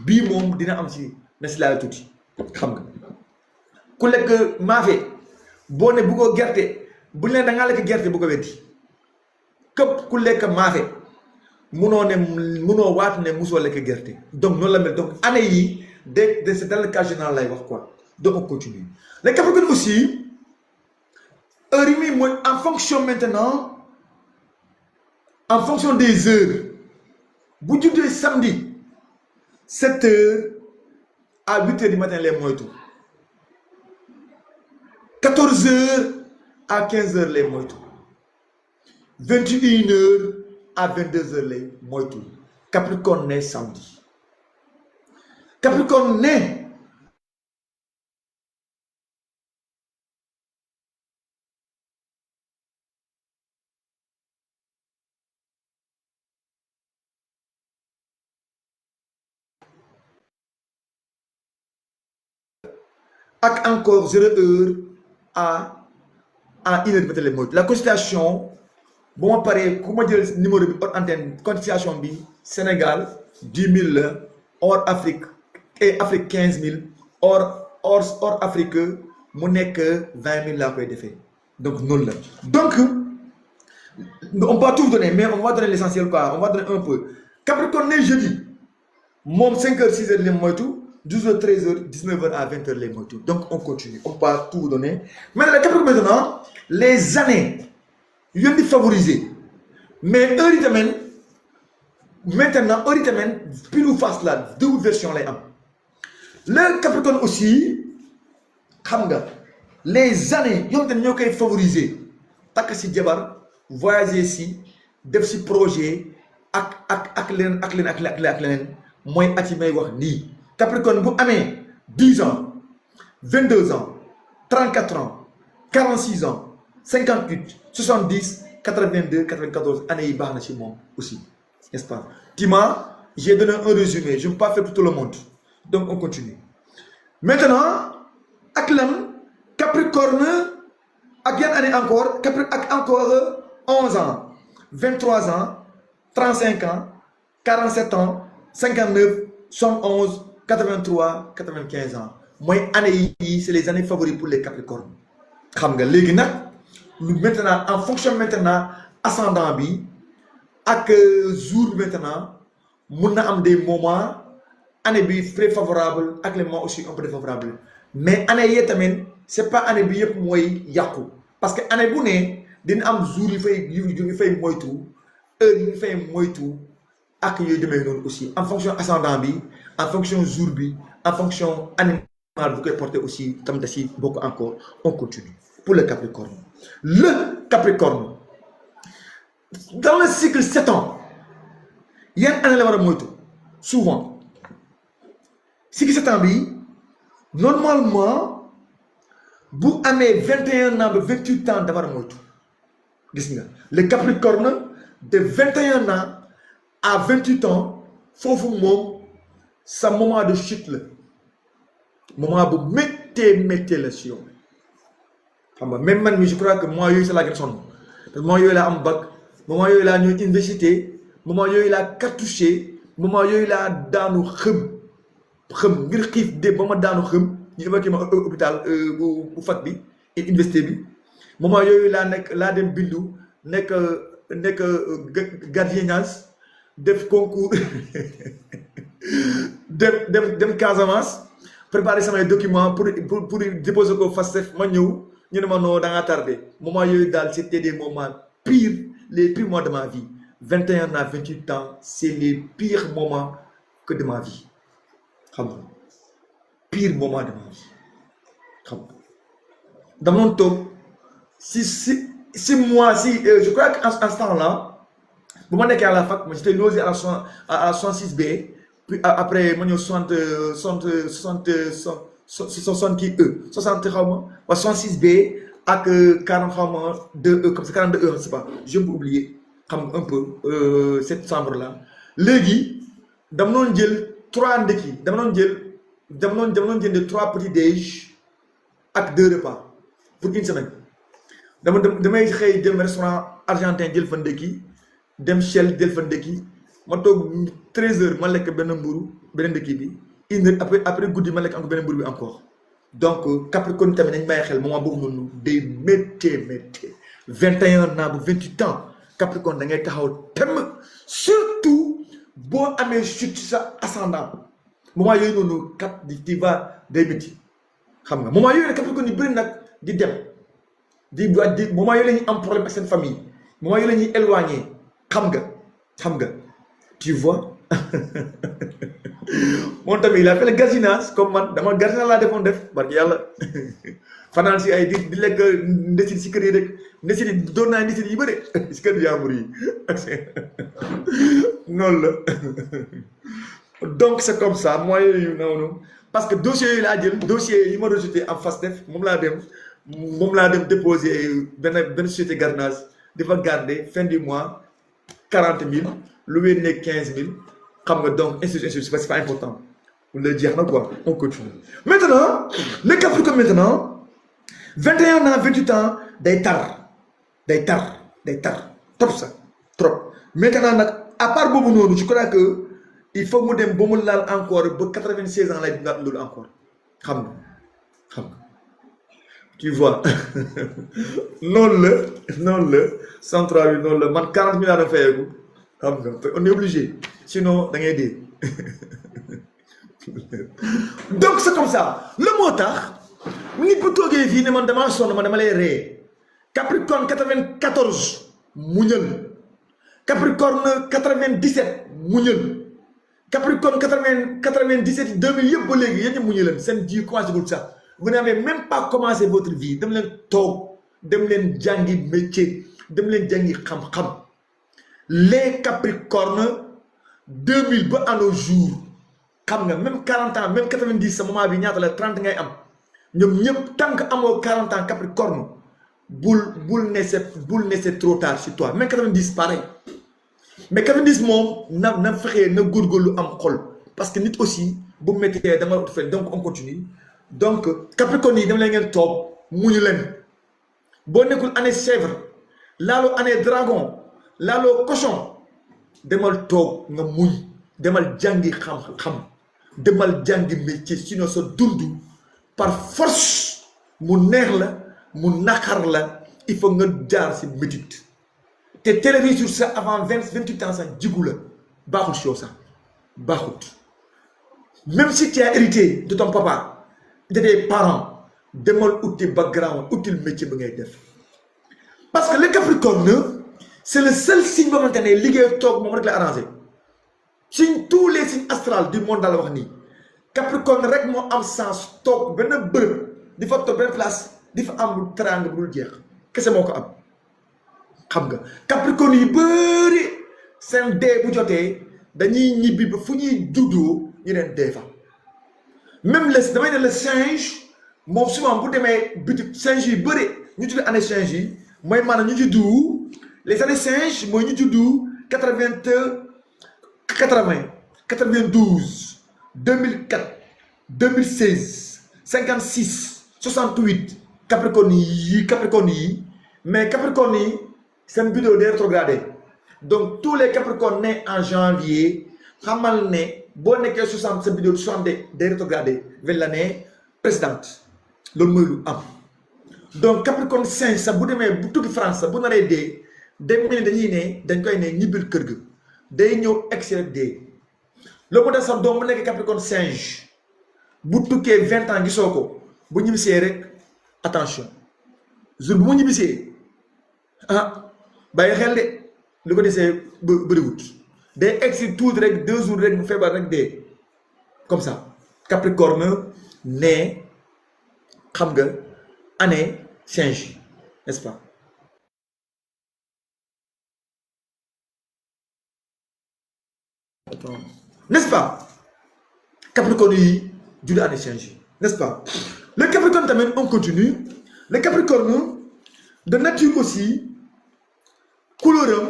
bii moom dina am si na si laay tuuti xam nga ku lekk maafe boo ne bu ko gerte bu leen da ngaa lekk gerte bu ko weddi képp ku lekk maafe munoo waat ne musoo lekk gerte donc noonu la mel donc année yi de c'est dans le cas général lay wax quoi donc on continue les Capricornes aussi heure yi muy mooy en fonction maintenant en fonction des heures bu juddee samedi 7h à 8h du matin les moytu 14h à 15h les moytu 21h à 22h les moytu Capricorne né samedi Capricorne né ak encore 0h à 1h du matin les moytu la constellation bu ma paree ku ma jël numéro bi hors antenne constellation bi Sénégal 10 000 la hors Afrique et Afrique 15 000 hors Afrique mu nekk 20 000 laa koy defee donc noonu la donc on va tout donner mais on va donner l'essentiel quoi on va donner un peu Capricorne né jeudi moom 5h 6h les moytu 12h 13h 19h à 20h les moytu donc on continue on va tout donner maintenant le Capricorne maintenant les années yu leen di favoriser mais heure yi tamit maintenant heure yi tamit pile ou face la deux versions lay am le Capricorne aussi xam nga les années yoo xam ne ñoo koy favoriser takk si jabar voyager si def si projet ak leneen mooy at yi may wax nii Capricorne bu amee 10 ans 22 ans 34 ans 46 ans 58 70 82 94 année yi baax na ci moom aussi n'est-ce pas Tima j'ai donné un résumé je ne peux pas faire pour tout le monde donc on continue maintenant ak lan Capricorne ak yan année encore ak encore 11 ans 23 ans 35 ans 47 ans 59 71 83 95 ans mooy année yi c'est les années favorites pour les Capricornes xam nga léegi nag lu maintenant en fonction maintenant ascendant bi ak jour maintenant mun na am des moments année bi très favorable ak les moments aussi un peu défavorable mais année yee tamit c'est pas année bi yëpp mooy yàqu parce que année bu ne dina am jour yu fay moytu heure yu fay moytu ak yooyu demee noonu aussi en fonction ascendant bi en fonction jour bi en fonction animal bu koy porter aussi tam da si bokk encore on continue pour le Capricorne le Capricorne dans le cycle 7 ans yan année la war a moytu souvent cycle 7 ans bi normalement bu amee 21 ans ba 28 ans dafa war a moytu gis nga le Capricorne de 21 ans à 28 ans foofu moom sa moment de chute la moment bu méttee la si yow xam nga même man mi je crois que moment yooyu sa laa gën a sonn parce que moment yooyu laa am bac moment yooyu laa ñëw université moment yooyu laa cartouché moment yooyu laa daanu xëm ngir xiif de ba ma daanu xëm ñu évacué ma hôpital bu fat bi université bi moment yooyu laa dem bindu nekk gardiennage def concours dem Casamance préparer samay documents pour déposer ko FASTEF ma ñëw ñu ne ma non da ngaa tardé moment yooyu daal c'était des moments les pires mois de ma vie 21 à 28 ans c'est les pires moments que de ma vie xam nga pire moment de ma vie xam nga dama doon toog si moi je crois que en ce temps-là bu ma nekkee à la fac j'étais logé à 66B puis après ma ñëw 60 xaw ma waa 66B ak 40 xaw ma 2E comme ça 42E je sais pas je peux oublier xam un peu cette chambre là léegi dama doon jël 3 ndekki dama doon jënd 3 petits déj ak 2 repas pour une semaine damay xëy dem restaurant argentin jël fa ndekki dem Shell jël fa ndekki ma toog 13h ma lekk benn mburu beneen ndekki bi une heure après guddi ma lekk encore beneen mburu bi encore donc Capricorne tamit nañ bàyyi xel moment boobu noonu day méttee 21 ans bu 28 ans Capricorne da ngay taxaw temm surtout boo amee chute sa ascendant moment yooyu noonu di va day métti xam nga moment yooyu nag Capricorne yu bëri nag di dem di moment yooyu la ñuy am problème ak seen famille moment yooyu la ñuy éloigné xam nga tu vois moom tamit il a fait le gardiennage comme man dama gardiennage laa defoon def barki yàlla fanaan si ay di lekk ndesit si kër yi rek ndesit yi doon naa ndesit yi bëri si kër jàmbur yi noonu la donc c'est comme ça moi yooyu noonu parce que dossier yi laa jël dossier yi ma rejeté en FASTEF moom laa dem déposer benn société gardiennage di fa garder fin du mois 40 000 lu wéy nekk 15 000 xam nga donc institution c'est pas important le jeex na quoi on continue maintenant le Capricorne maintenant 21 ans 28 ans day tar trop ça trop maintenant nag à part boobu noonu je crois que il faut mu dem ba mu laal encore ba 96 ans lay laal loolu encore xam nga tu vois noonu la 103 bi noonu la man 40 000 la fayeeku xam nga on est obligé sinon da ngay dee donc c'est comme ça la moo tax nit bu toogee fii ne man damaa sonn man dama lay ree Capricorne 94 muñal Capricorne 97 muñal Capricorne 97 2000 yëpp ba léegi yéen ñëpp muñal leen seen ji commencé gul sax vous n'avez même pas commencé votre vie dem leen toog dem leen jàngi métier dem leen jàngi xam-xam les Capricornes 2000 ba à nos jours xam nga même 40 ans même 90 sa moment bi ñaata la 30 ngay am ñoom ñëpp tant que amoo 40 ans Capricorne bul ne c'est trop tard sur toi même 90 pareil mais 90 moom na fexee na góorgóorlu am xol parce que nit aussi bu méttee dama ut fekk donc on continue donc Capricorne yi dama leen ngeen toog muñu leen boo nekkul année chèvre laaloo année dragon laaloo cochon demal toog nga muñ demal jàngi xam-xam demal jàngi métier sinon sa dund par force mu neex la mu naqar la il faut nga jaar si métit te télé réussir ça avant 28 ans sax jigu la baaxul si yow sax baaxut même si tu as hérité de ton papa de tes parents demal uti background util métier bi ngay def parce que le Capricorne c'est le seul signe boo xamante ne liggéey toog moom rek la arrangé signe tous les signes astrales du monde daal wax nii Capricorne rek moo am sens toog benn bërëb di fa toog benn place di fa am teraanga bu dul jeex kese moo ko am xam nga Capricorne yu bëri seen dee bu jotee dañuy ñibbi ba fu ñuy juddoo ñu leen dee fa même damay ne le singe moom souvent bu demee bitik singe yu bëri ñu tuddee année singe yi mooy maanaam ñu juddu les années singes mooy ñu juddu 92 2004 2016 56 68 Capricorne yi mais Capricorne yi seen vidéo day rétrogradé donc tous les Capricornes nés en janvier xamal ne boo nekkee 60 sa vidéo 60 day rétrogradé vers l'année précédente loolu mooy lu am donc Capricorne 5 sax bu demee bu tukki France sax bu naree dee day mel ni dañ koy ne ñibbil kër ga day ñëw excellent dee loolu moo tax sax doom bu nekk Capricorne singe bu tukkee 20 ans gisoo ko bu ñibbisee rek attention jour bu mu ñibbisee bàyyi xel de lu ko desee bëriwut day egsi tuuti rek 2 jours rek mu feebar rek dee comme ça Capricorne ne xam nga année singe n'est-ce pas n'est-ce pas Capricorne yi judd année singe n'est-ce pas le Capricorne tamit on continue le Capricorne de nature aussi couleur am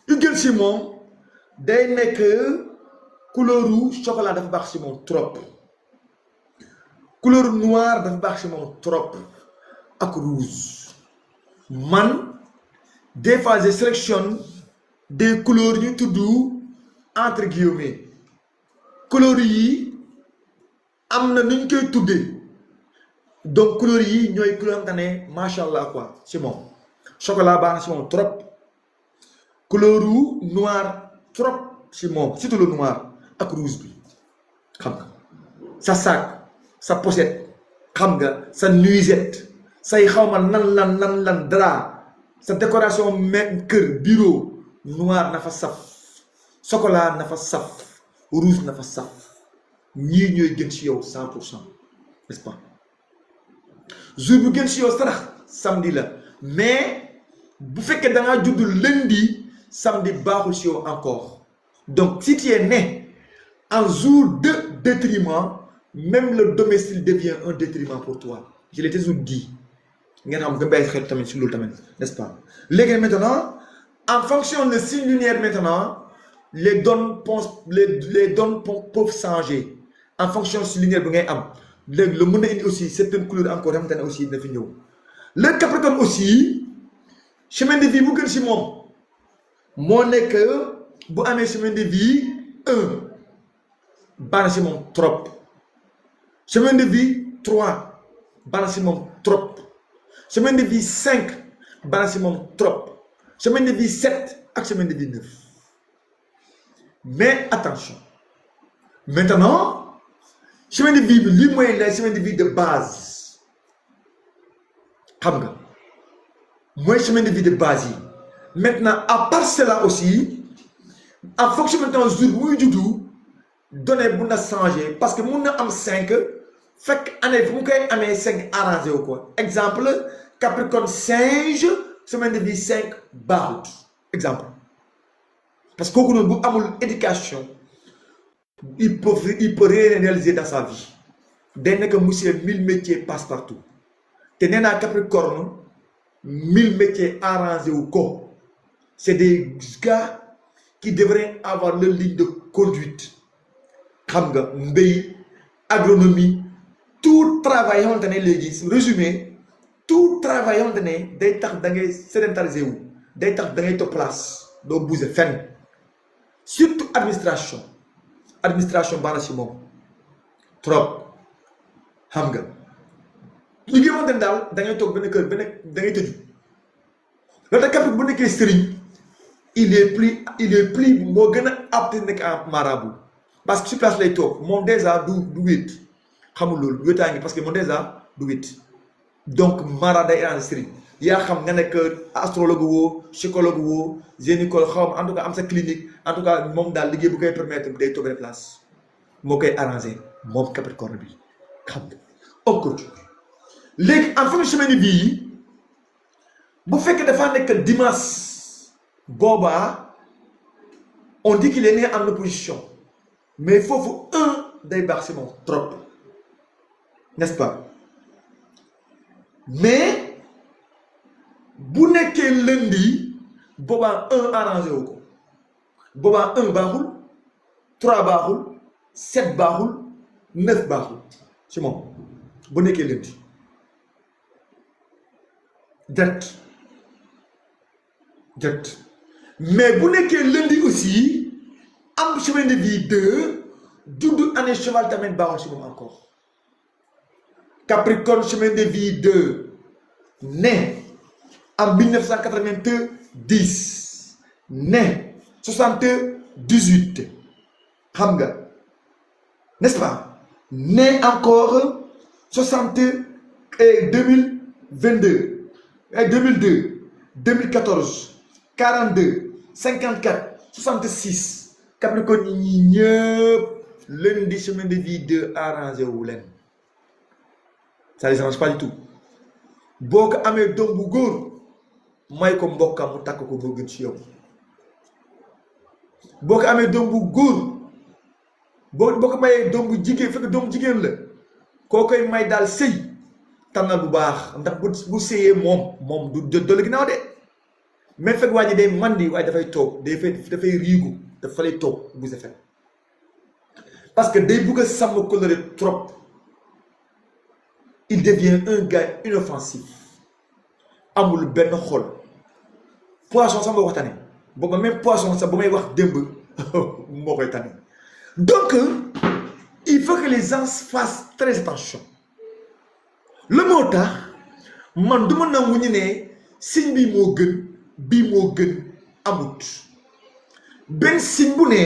yu gën si moom day nekk couleuru chocolat dafa baax si moom trop couleur noir dafa baax si moom trop ak rouge man des fois je sélectionne des couleurs yu tudd entre guillemets couleurs yi am na nu ñu koy tuddee donc couleurs yi ñooy couleur xam ne macha allah quoi si moom chocolat baax na si moom trop couleur noir trop si moom surtout le noir ak rouge bi xam nga sa sac sa pochette xam nga sa nuisette say xawma nan lan dara sa décoration kër bureau noir na fa saf chocolat na fa saf rouge na fa saf ñii ñooy gën ci yow 100% n'est-ce pas jour bu gën ci yow sarax samedi la mais bu fekkee da ngaa judd lundi samedi baaxul ci yow encore donc si tu es né en jour de détriment même le domestique devient un détriment pour toi je l'ai toujours dit ngeen xam nga bàyyi xel tamit ci loolu tamit n'est-ce pas léegi maintenant en fonction de signe lunaire maintenant les donnes peuvent changer en fonction si lunaire bi ngay am léegi la mën na indi aussi certaines couleurs encore xamante ne aussi dina fi ñëw le Capricorne aussi chemin de vie bu gën si moom moo nekk bu amee chemin de vie 1 baax na si moom trop chemin de vie 3 baax na si moom trop chemin de vie 5 baax na si moom trop chemin de vie 7 ak chemin de vie 9 mais attention maintenant chemin de vie bi lii mooy la chemin de vie de base xam nga mooy chemin de vie de base yi maintenant à part cela aussi en fonction maintenant jour bu muy juddu données mun na changer parce que mun na am 5 fekk année bu mu koy amee 5 arrangé wu ko exemple Capricorne singe semaine de vie 5 baaxut exemple parce que kooku noonu bu amul éducation il peut rien réaliser dans sa vie day nekk monsieur 1000 métiers passe partout te nee naa Capricorne 1000 métiers arrangé wu ko c'est des gars qui devraient avoir leur ligne de conduite xam nga mbéy agronomie tout travail yoo xamante ne léegi résumé tout travail yoo xamante ne day tax da ngay sédentariser wu day tax da ngay toog place doo bouger fenn surtout administration baax na si moom trop xam nga li nga xamante ne daal da ngay toog benn kër da ngay tëju loolu tax Capricorne bu nekkee sëriñ il est plus moo gën a apte nekk en marabout parce que sur place lay toog moom déjà du wét xamul loolu wéetaa ngi parce que moom déjà du wét donc mara day arrangé sëriñ yaa xam nga nekk astrologue woo psychologue woo gynécologue xaw ma en tout cas am sa clinique en tout cas moom daal liggéey bu koy permettre day toog place moo koy arrangé moom Capricorne bi xam nga on continue léegi en fonction semaine bii bu fekkee dafa nekk dimanche boobaa on dit qu'il est né en opposition mais foofu day baax si moom trop n'est-ce pas mais bu nekkee lundi boobaa 1 arrangé wu ko boobaa 1 baaxul 3 baaxul 7 baaxul 9 baaxul ci moom bu nekkee lundi direct mais bu nekkee lundi aussi am chemin de vie 2 juddu année cheval tamit baaxul ci moom encore Capricorne chemin de vie 2 né en 1990 né 78 xam nga n'est-ce pas né encore 2022 2002 2014 42 54 66 Capricorne ñi ñëpp lundi chemin de vie 2 arrangé wu leen ça les arrange pas du tout boo ko amee doom bu góor may ko mbokkam mu takk ko moo gën ci yow boo ko amee doom bu góor boo ko mayee doom bu jigéen fekk doom bu jigéen la koo koy may daal sëy tànnal bu baax ndax bu sëyee moom du dolli ginnaaw de mais fekk waa ji day mandi waaye dafay toog dafay riigu dafa lay toog bu set parce que day bugg a sàmm coloré trop il devient un gars inoffensif amul benn xol poisson sax moo ko tane booba même poisson sax bu may wax démb moo koy tane donc il faut que les gens fassent très attention le moo tax man du ma nangu ñu ne signe bi moo gën bii moo gën amut benn signe bu ne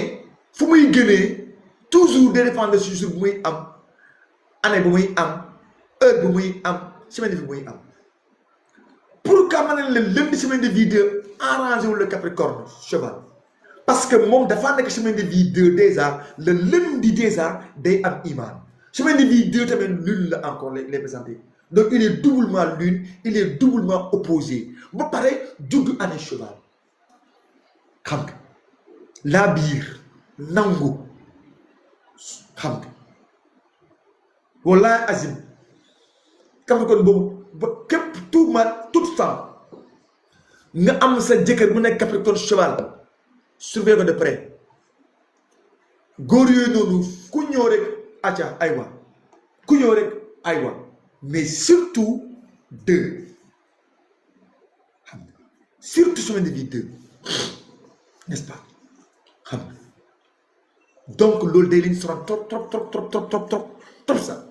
fu muy gënee toujours day dépendre si jour bu muy am année bu muy am heure bu muy am semaine de vie bu muy am pourquoi ma ne la lundi semaine de vie 2 arrangé wu le Capricorne cheval parce que moom dafa nekk semaine de vie 2 déjà le lundi déjà day am iman semaine de vie 2 tamit lune la encore les présenté donc il est doublement lune il est doublement opposé ba pare juddu année cheval xam nga laa biir nangu xam nga wala azim Capricorne boobu ba képp toute femme nga am sa jëkkër mu nekk Capricorne cheval surveille ko de près góor yooyu noonu ku ñëw rek acca aywa ku ñëw rek aywa mais surtout 2 xam nga surtout semaine de vie 2 n'est-ce pas xam nga donc loolu day leen sonal trop ça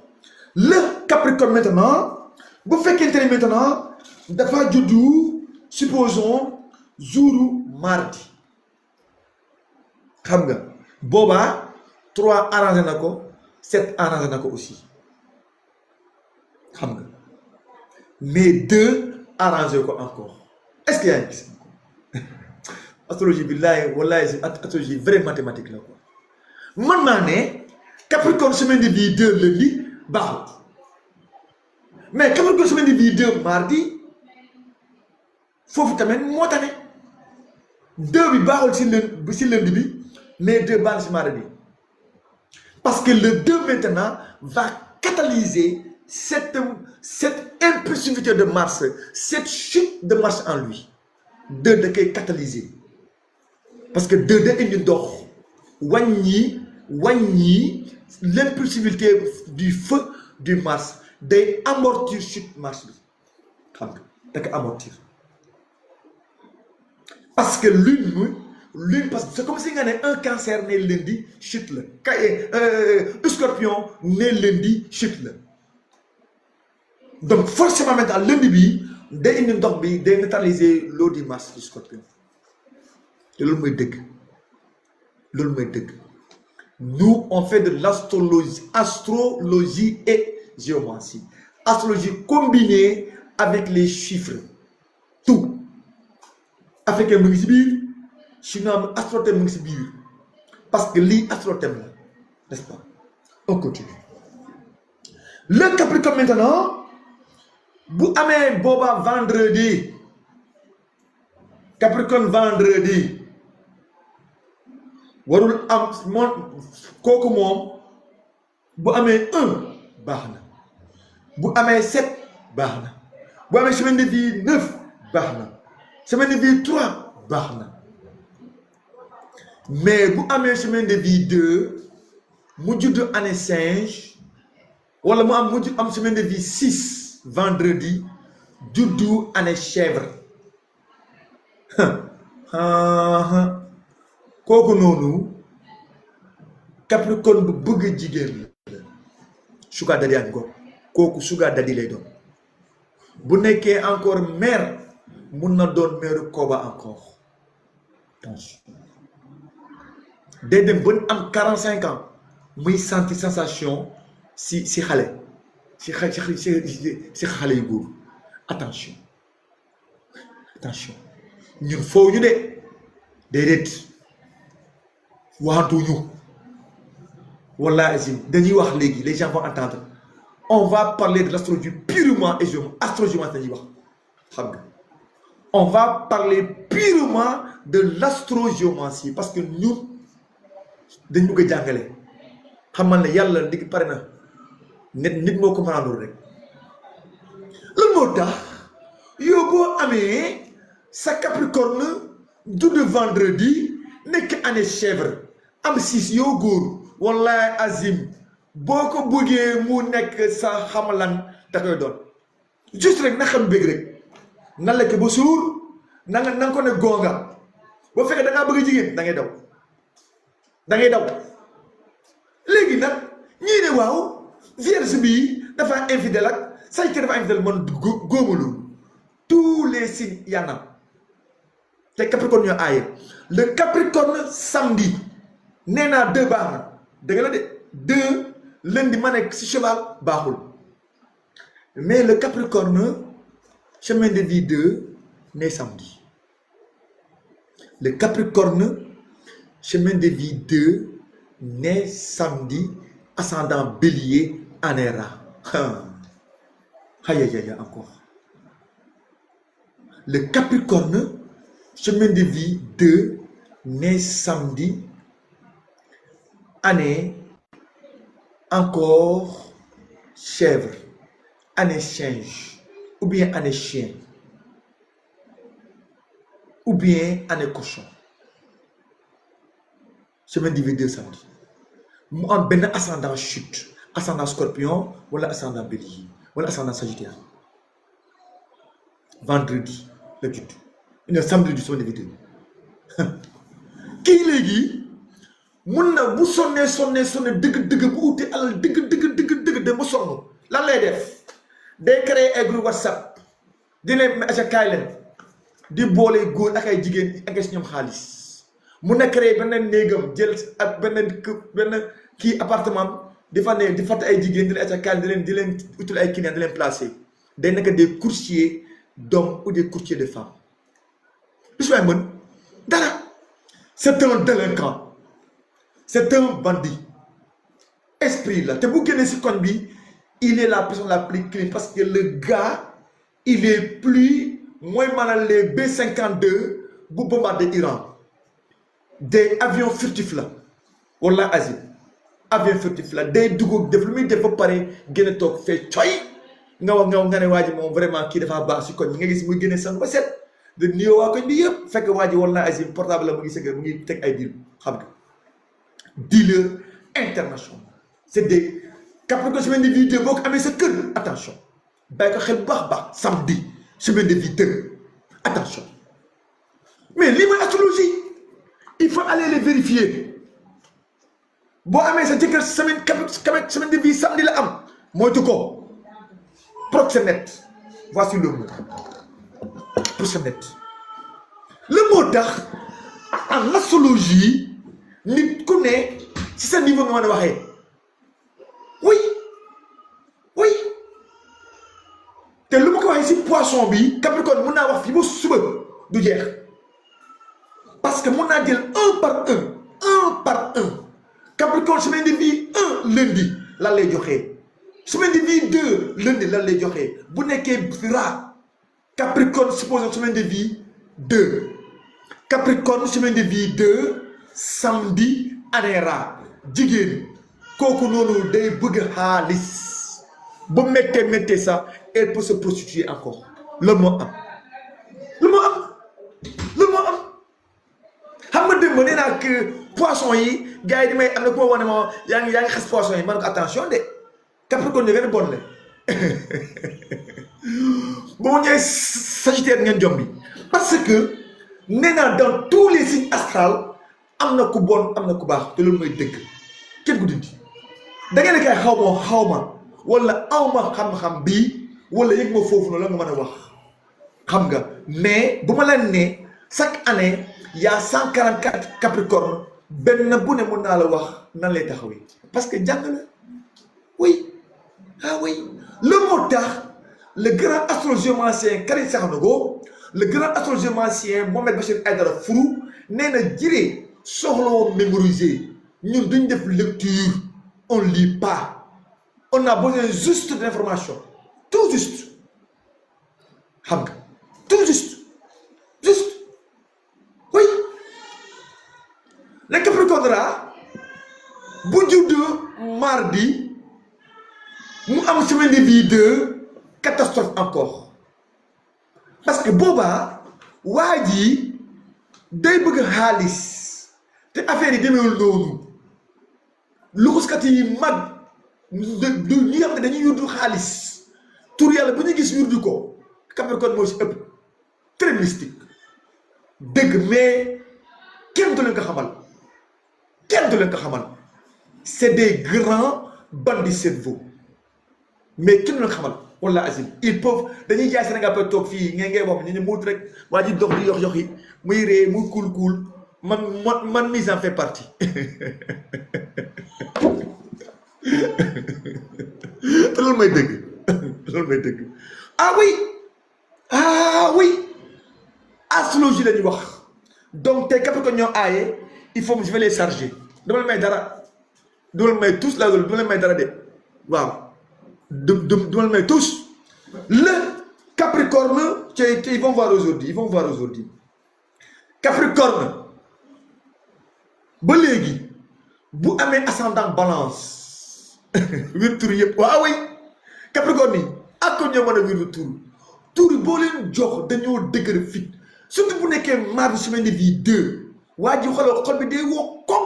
le Capricorne maintenant bu fekkente ne maintenant dafa juddu supposons jouru mardi xam nga boobaa 3 arrangé na ko 7 arrangé na ko aussi xam nga mais 2 arrangé ko encore est-ce que yaa ngi gis astrologie bi wallahi astrologie vraie mathématique la quoi man maa ne Capricorne semaine de vie 2 lundi baaxut mais Capricorne semaine de vie 2 mardi foofu tamit moo tane 2 bi baaxul si lundi bi mais 2 baax na si mardi bi parce que le 2 maintenant va catalyser cette impulsivité de Mars cette chute de Mars en lui 2 da koy catalyser parce que 2 da indi ndox wàññi l'impulsivité du feu du Mars day amortir chute Mars bi xam nga da koy amortir parce que lune parce que c'est comme si nga ne un cancer ne lundi chute la scorpion ne lundi chute la donc forcément maintenant lundi bi day indi ndox bi day neutraliser l'eau du Mars du scorpion te loolu mooy dëgg nous on fait de l'astrologie et géomancie astrologie combinée avec les chiffres tout africain mu ngi si biir chinois astrothème mu ngi si biir parce que lii astrothème la n'est-ce pas on continue le Capricorne maintenant bu amee booba vendredi Capricorne vendredi warul am kooku moom bu amee 1 baax na bu amee 7 baax na bu amee semaine de vie 9 baax na semaine de vie 3 baax na mais bu amee semaine de vie 2 mu judd année singe wala mu am semaine de vie 6 vendredi juddu année chèvre kooku noonu Capricorne bu bëgg jigéen la sugar daddy ak ko kooku sugar daddy lay doon bu nekkee encore mère mun na doon mère Koba encore day dem ba am 45 ans muy sentir sensation si xale si xale yu góor attention ñun foofu ñu de déedéet waxantuñu wallahi azim dañuy wax léegi les gens vont entendre on va parler de l'astrologie purement et astrologie dañuy wax xam nga on va parler purement de l'astrogéomancie parce que ñun dañ bëgg a jàngale xamal ne yàlla ndig pare na nit moo comprendre rek lan moo tax yow boo amee sa Capricorne judd vendredi nekk année chèvre am 6 yow góor wallahi azim boo ko bëggee mu nekk sa xamalan da koy doon juste rek na xam bëgg rek na lekk ba suur na nga ko ne gonga boo fekkee da ngaa bëgg jigéen da ngay daw léegi nag ñii ne waaw vierge bi dafa infidèle ak Sagittaire dafa infidèle man góomalu tous les signes yana te Capricorne ñoo aaye le Capricorne samedi nee naa 2 baax na dëgg la de 2 lundi ma nekk si cheval baaxul mais le Capricorne chemin de vie 2 né samedi le Capricorne chemin de vie 2 né samedi ascendant bélier anéra aïe encore le Capricorne chemin de vie 2 né samedi année encore chèvre année singe ou bien année chien ou bien année cochon chemin de vie 2 samedi mu am benn ascendant chute ascendant scorpion wala ascendant bélier wala ascendant sagittaire vendredi la judd une samedi du chemin de vie 2 kii léegi mun na bu sonnee dëgg bu uti alal dëgg de mu sonn lan lay def day créer ay groupe WhatsApp di leen aca kaay leen di boole góor ak ay jigéen ak si ñoom xaalis mun na créer benn néegam jël ak benn kii appartement di fa ne di fàtte ay jigéen di leen aca kaay di leen utul ay clients di leen placer day nekk des courtiers d'hommes ou des courtiers de femmes lu si waay mën dara c'est un délinquant c'est un bandit esprit là te bu génnee si koñ bi il est la personne la plus clean parce que le gars il est plus mooy maanaam les B-52 bu bombardé Iran des avions furtifs la wala Asie avion furtif la day dugg def lu muy def ba pare gën a toog fee coy nga ne waa ji moom vraiment kii dafa baax si koñ bi nga gis muy génne sang ba set de nuyoo waa koñ bi yëpp fekk waa ji wala Asie portable la mu ngi sëgg mu ngi teg ay deal xam nga dealer international c'est des Capricorne semaine de vie 2 boo ko amee sa kër attention bàyyi ko xel bu baax samedi semaine de vie 2 attention mais lii mooy astrologie il faut aller les vérifier boo amee sa jëkkër semaine de vie samedi la am moytu ko proxénète voici le mot proxénète le mot tax en astrologie nit ku ne ci sa niveau nga mën a waxee oui te lu ma ko waxee si poisson bi Capricorne mun naa wax fii ba suba du jeex parce que mun naa jël un par un Capricorne semaine de vie 1 lundi lan lay joxee semaine de vie 2 lundi lan lay joxee bu nekkee ra Capricorne supposons semaine de vie 2 Capricorne semaine de vie 2 samedi anéra jigéen kooku noonu day bëgg xaalis bu méttee sax elle peut se prostituer encore loolu moo am lu moo am xam nga démb nee naa que poisson yi gars yi di may am na ku ma wane ma yaa ngi xas poisson yi man ko attention de Capricorne ñu gën a bon le ba mu ñëwee Sagittaire ngeen jom bi parce que nee naa dans tous les signes astrales am na ku bon am na ku baax te loolu mooy dëgg kenn ku dindi da ngeen ne kay xaw ma wala aw ma xam-xam bii wala yëg ma foofu noonu la nga mën a wax xam nga mais bu ma leen ne chaque année y a 144 Capricorne benn bu ne mun naa la wax nan lay taxawee parce que jàng la oui oui le moo tax le grand astrogéomacien Karim Sakho le grand astrogéomacien Mohamed Bachir Aïdara Furu nee na jiree soxlawoo mémoriser ñun duñ def lecture on lit pas on a besoin juste d'information tout juste xam nga tout juste oui les Capricorne ra bu judd mardi mu am semaine de vie de catastrophe encore parce que boobaa waa ji day bëgg xaalis te affaire yi demeewul noonu luxuskat yi mag ñi xam ne dañuy yurdu xaalis tur yàlla bu ñu gis yurdu ko Capricorne moo si ëpp très mystique dëgg mais kenn du leen ko xamal c'est des grands bandits cerveau mais kenn du leen ko xamal wala azim ils peuvent dañuy jaay Sénégal peut toog fii ngay wax ñu ne muut rek waa ji dox di yox yi muy ree muy kuul man mise en fait partie te loolu may dëgg ah oui astrologie la ñuy wax donc tey Capricorne ñoo aaye il faut je vais les charger dama la may dara dama la may tous la dama la may dara de waaw dama la may tous le Capricorne ils vont voir aujourd'hui Capricorne ba léegi bu amee ascendant balance wir tur yëpp waaw oui Capricorne yi ak ko ñoo mën a wir tur boo leen jox dañoo dëgër fit surtout bu nekkee mardi semaine de vie 2 waa ji xoolal xol bi day woo koŋ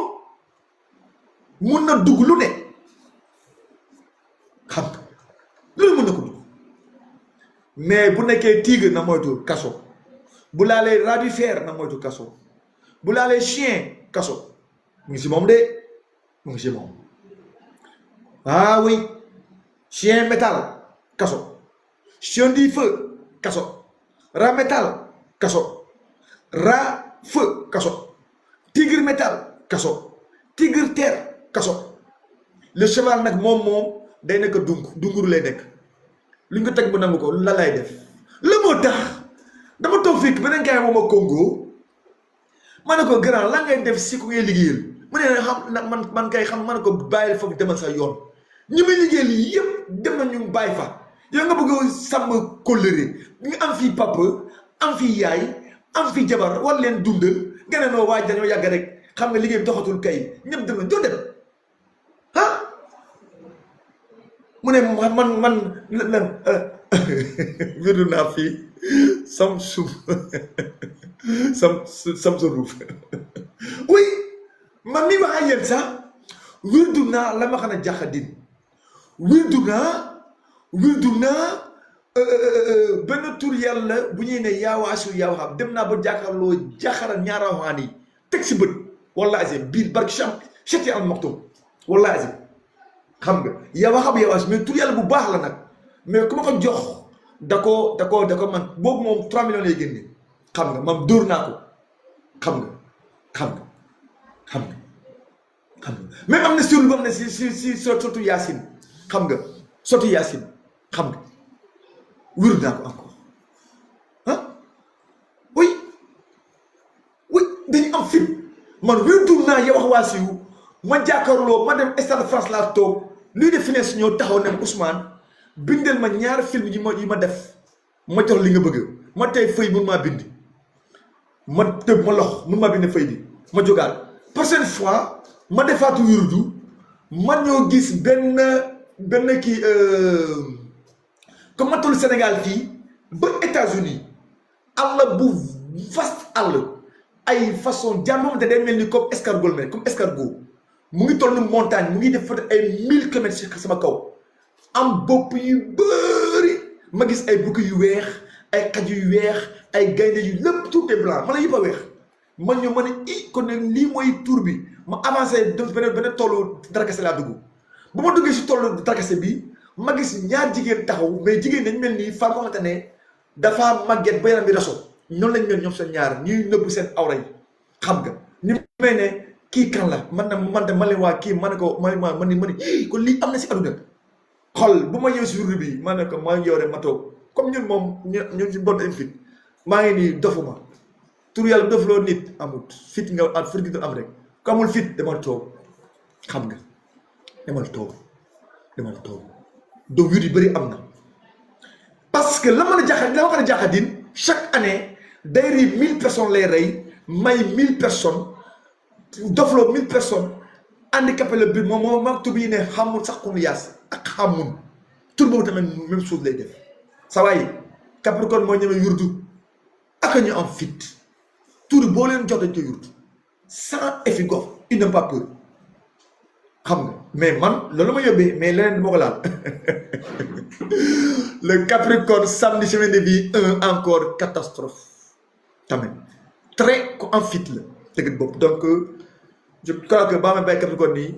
mun na dugg lu ne xam nga loolu mën na ko dugg mais bu nekkee tigre na moytu kaso bu laalee rat du fer na moytu kaso bu laalee chien kaso mu ngi si moom ah oui chien métal kaso chien du feu kaso rat métal kaso rat feu kaso tigre métal kaso tigre terre kaso le cheval nag moom day nekk dunguru lay nekk lu ñu ko teg bu nangu ko la lay def la moo tax dama toog fii beneen gars yi moom a Congo ma ne ko grand la ngay def si ku ngay liggéeyal mu ne xam nag man kay xam ma ne ko bàyyil foog demal sa yoon ñu muy liggéeyal yi yëpp dem na ñu bàyyi fa yow nga bëgg sàmm kóllëre nga am fii papa am fii yaay am fii jabar war leen dundal nga ne noo waaj dañoo yàgg rek xam nga liggéey bi doxatul kay ñëpp dem na doo dem mu ne man wirdu naa fii sam sa ruuf oui man mi wax ak yéen sax wirdu naa la ma xam ne jaxadin wirdu naa benn tur yàlla bu ñuy ne yaawaasu yaawaxam dem naa ba jàkkaarloo jaxaral ñaara waxaan yi teg si bët walla azim biir barki cheti al maxtum walla azim xam nga yaawaas mais tur yàlla bu baax la nag mais ku ma ko jox da ko man boobu moom 3 millions lay génne xam nga man dóor naa ko xam nga même am na sur lu am ne si sotu Yaasin xam nga sotu Yaasin xam nga wér naa ko encore oui dañu am fit man wér naa yow wax waa ma jàkkaarloo ma dem Stade France laa toog luy de finesse ñoo taxaw ne Ousmane bindal ma ñaari film yi ma def ma jox li nga bëgg ma tey feuille mun maa bind ma tëb ma lox mun maa bind feuille bi ma jógaat prochaine fois ma defaatu wirdu ma ñoo gis benn kii comme ma tollu Sénégal fii ba États-Unis àll bu vaste àll ay façon jàmm te day mel ni comme escargot mais comme escargot mu ngi toll ni montagne mu ngi def ay 1000 kilomètres ci sama kaw am bopp yu bëri ma gis ay bukki yu weex ay xaj yu weex ay gaynde yu lépp tout est blanc ma la yëpp a weex man ñu ma ne i kon ne lii mooy tour bi ma avancé donc beneen toolu darkase laa dugg bu ma duggee si toolu darkase bi ma gis ñaar jigéen taxaw mais jigéen dañ mel ni femme xamante ne dafa màgget ba yaram bi raso ñoonu lañ mel ñoom seen ñaar ñuy nëbb seen awra yi xam nga ñu may ne kii kan la man leen waa kii ma ne ko ma ne kon lii am na si aduna xol bu ma ñëw si journée bi ma ne ko maa ngi yow rek ma toog comme ñun moom ñun si bonne fit maa ngi nii dofuma tur yàlla dofloo nit amut fit nga am fit nga am rek ku amul fit demal toog xam nga demal toog donc yu bëri am na parce que la mën a jaaxal chaque année day rey 1000 personnes lay rey may 1000 personnes dofloo 1000 personnes handicapé la bi moom tur yi ne xamul sax ku yaas ak xamun tur boobu tamit même chose lay def sa waay Capricorne moo ñemee yurdu ak ñu am fit tur boo leen jox dañ ko yurdu sans effet gox ils n'ont pas peur xam nga mais man loolu ma yóbbee mais leneen moo ko laal le Capricorne samedi chemin de vie encore catastrophe tamit très ko am fit la dëgg bopp donc je crois que baa ma bay Capricorne nii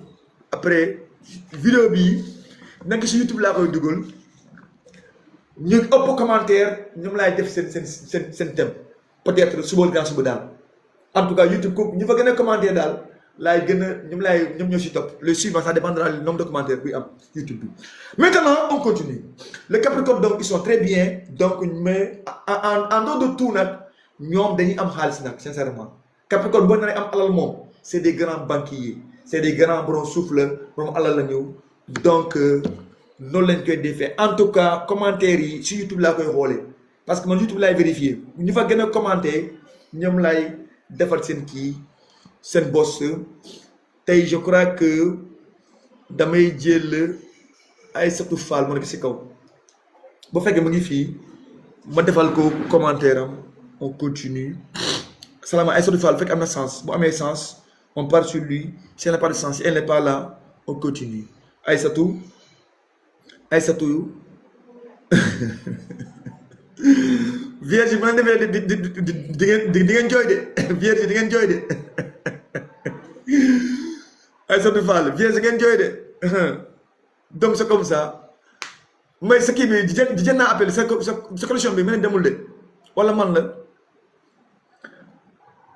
après vidéo bi nekk si YouTube laa koy dugal ñu ëpp commentaire ñoom laay def seen thème peut-être suba gannaaw suba daal en tout cas YouTube ko ñu fa gën a commentaire daal laay gën a ñoom ñoo si topp le suivant ça dépendra du nombre de commentaires buy am YouTube bi. Maintenant on continue le Capricorne donc ils sont très bien donc mais en dehors de tout nag ñoom dañuy am xaalis nag sincèrement Capricorne boo nee am alal moom c'est des grands banquiers c'est des grands borom suuf la borom alal la ñëw donc noonu lañ koy defee en tout cas commentaires yi si YouTube laa koy xoolee parce que man YouTube laay vérifier ñu fa gën a commenter ñoom laay defal seen kii seen boss tey je crois que damay jël Aïssatou Fall mu nekk si kaw bu fekkee mu ngi fii ma defal ko commentaire am on continue salaama Aïssatou Fall fekk am na sens bu amee sens on part sur lui si elle n'a pas de sens si elle n'est pas là on continue Aïssatou vierge bu leen defee di ngeen jooy de vierge di ngeen jooy de Aïssatou Fall vierge ngeen jooy de donc c'est comme ça mais sa kii bi di jël naa appel sa connexion bi mel ne demul de wala man la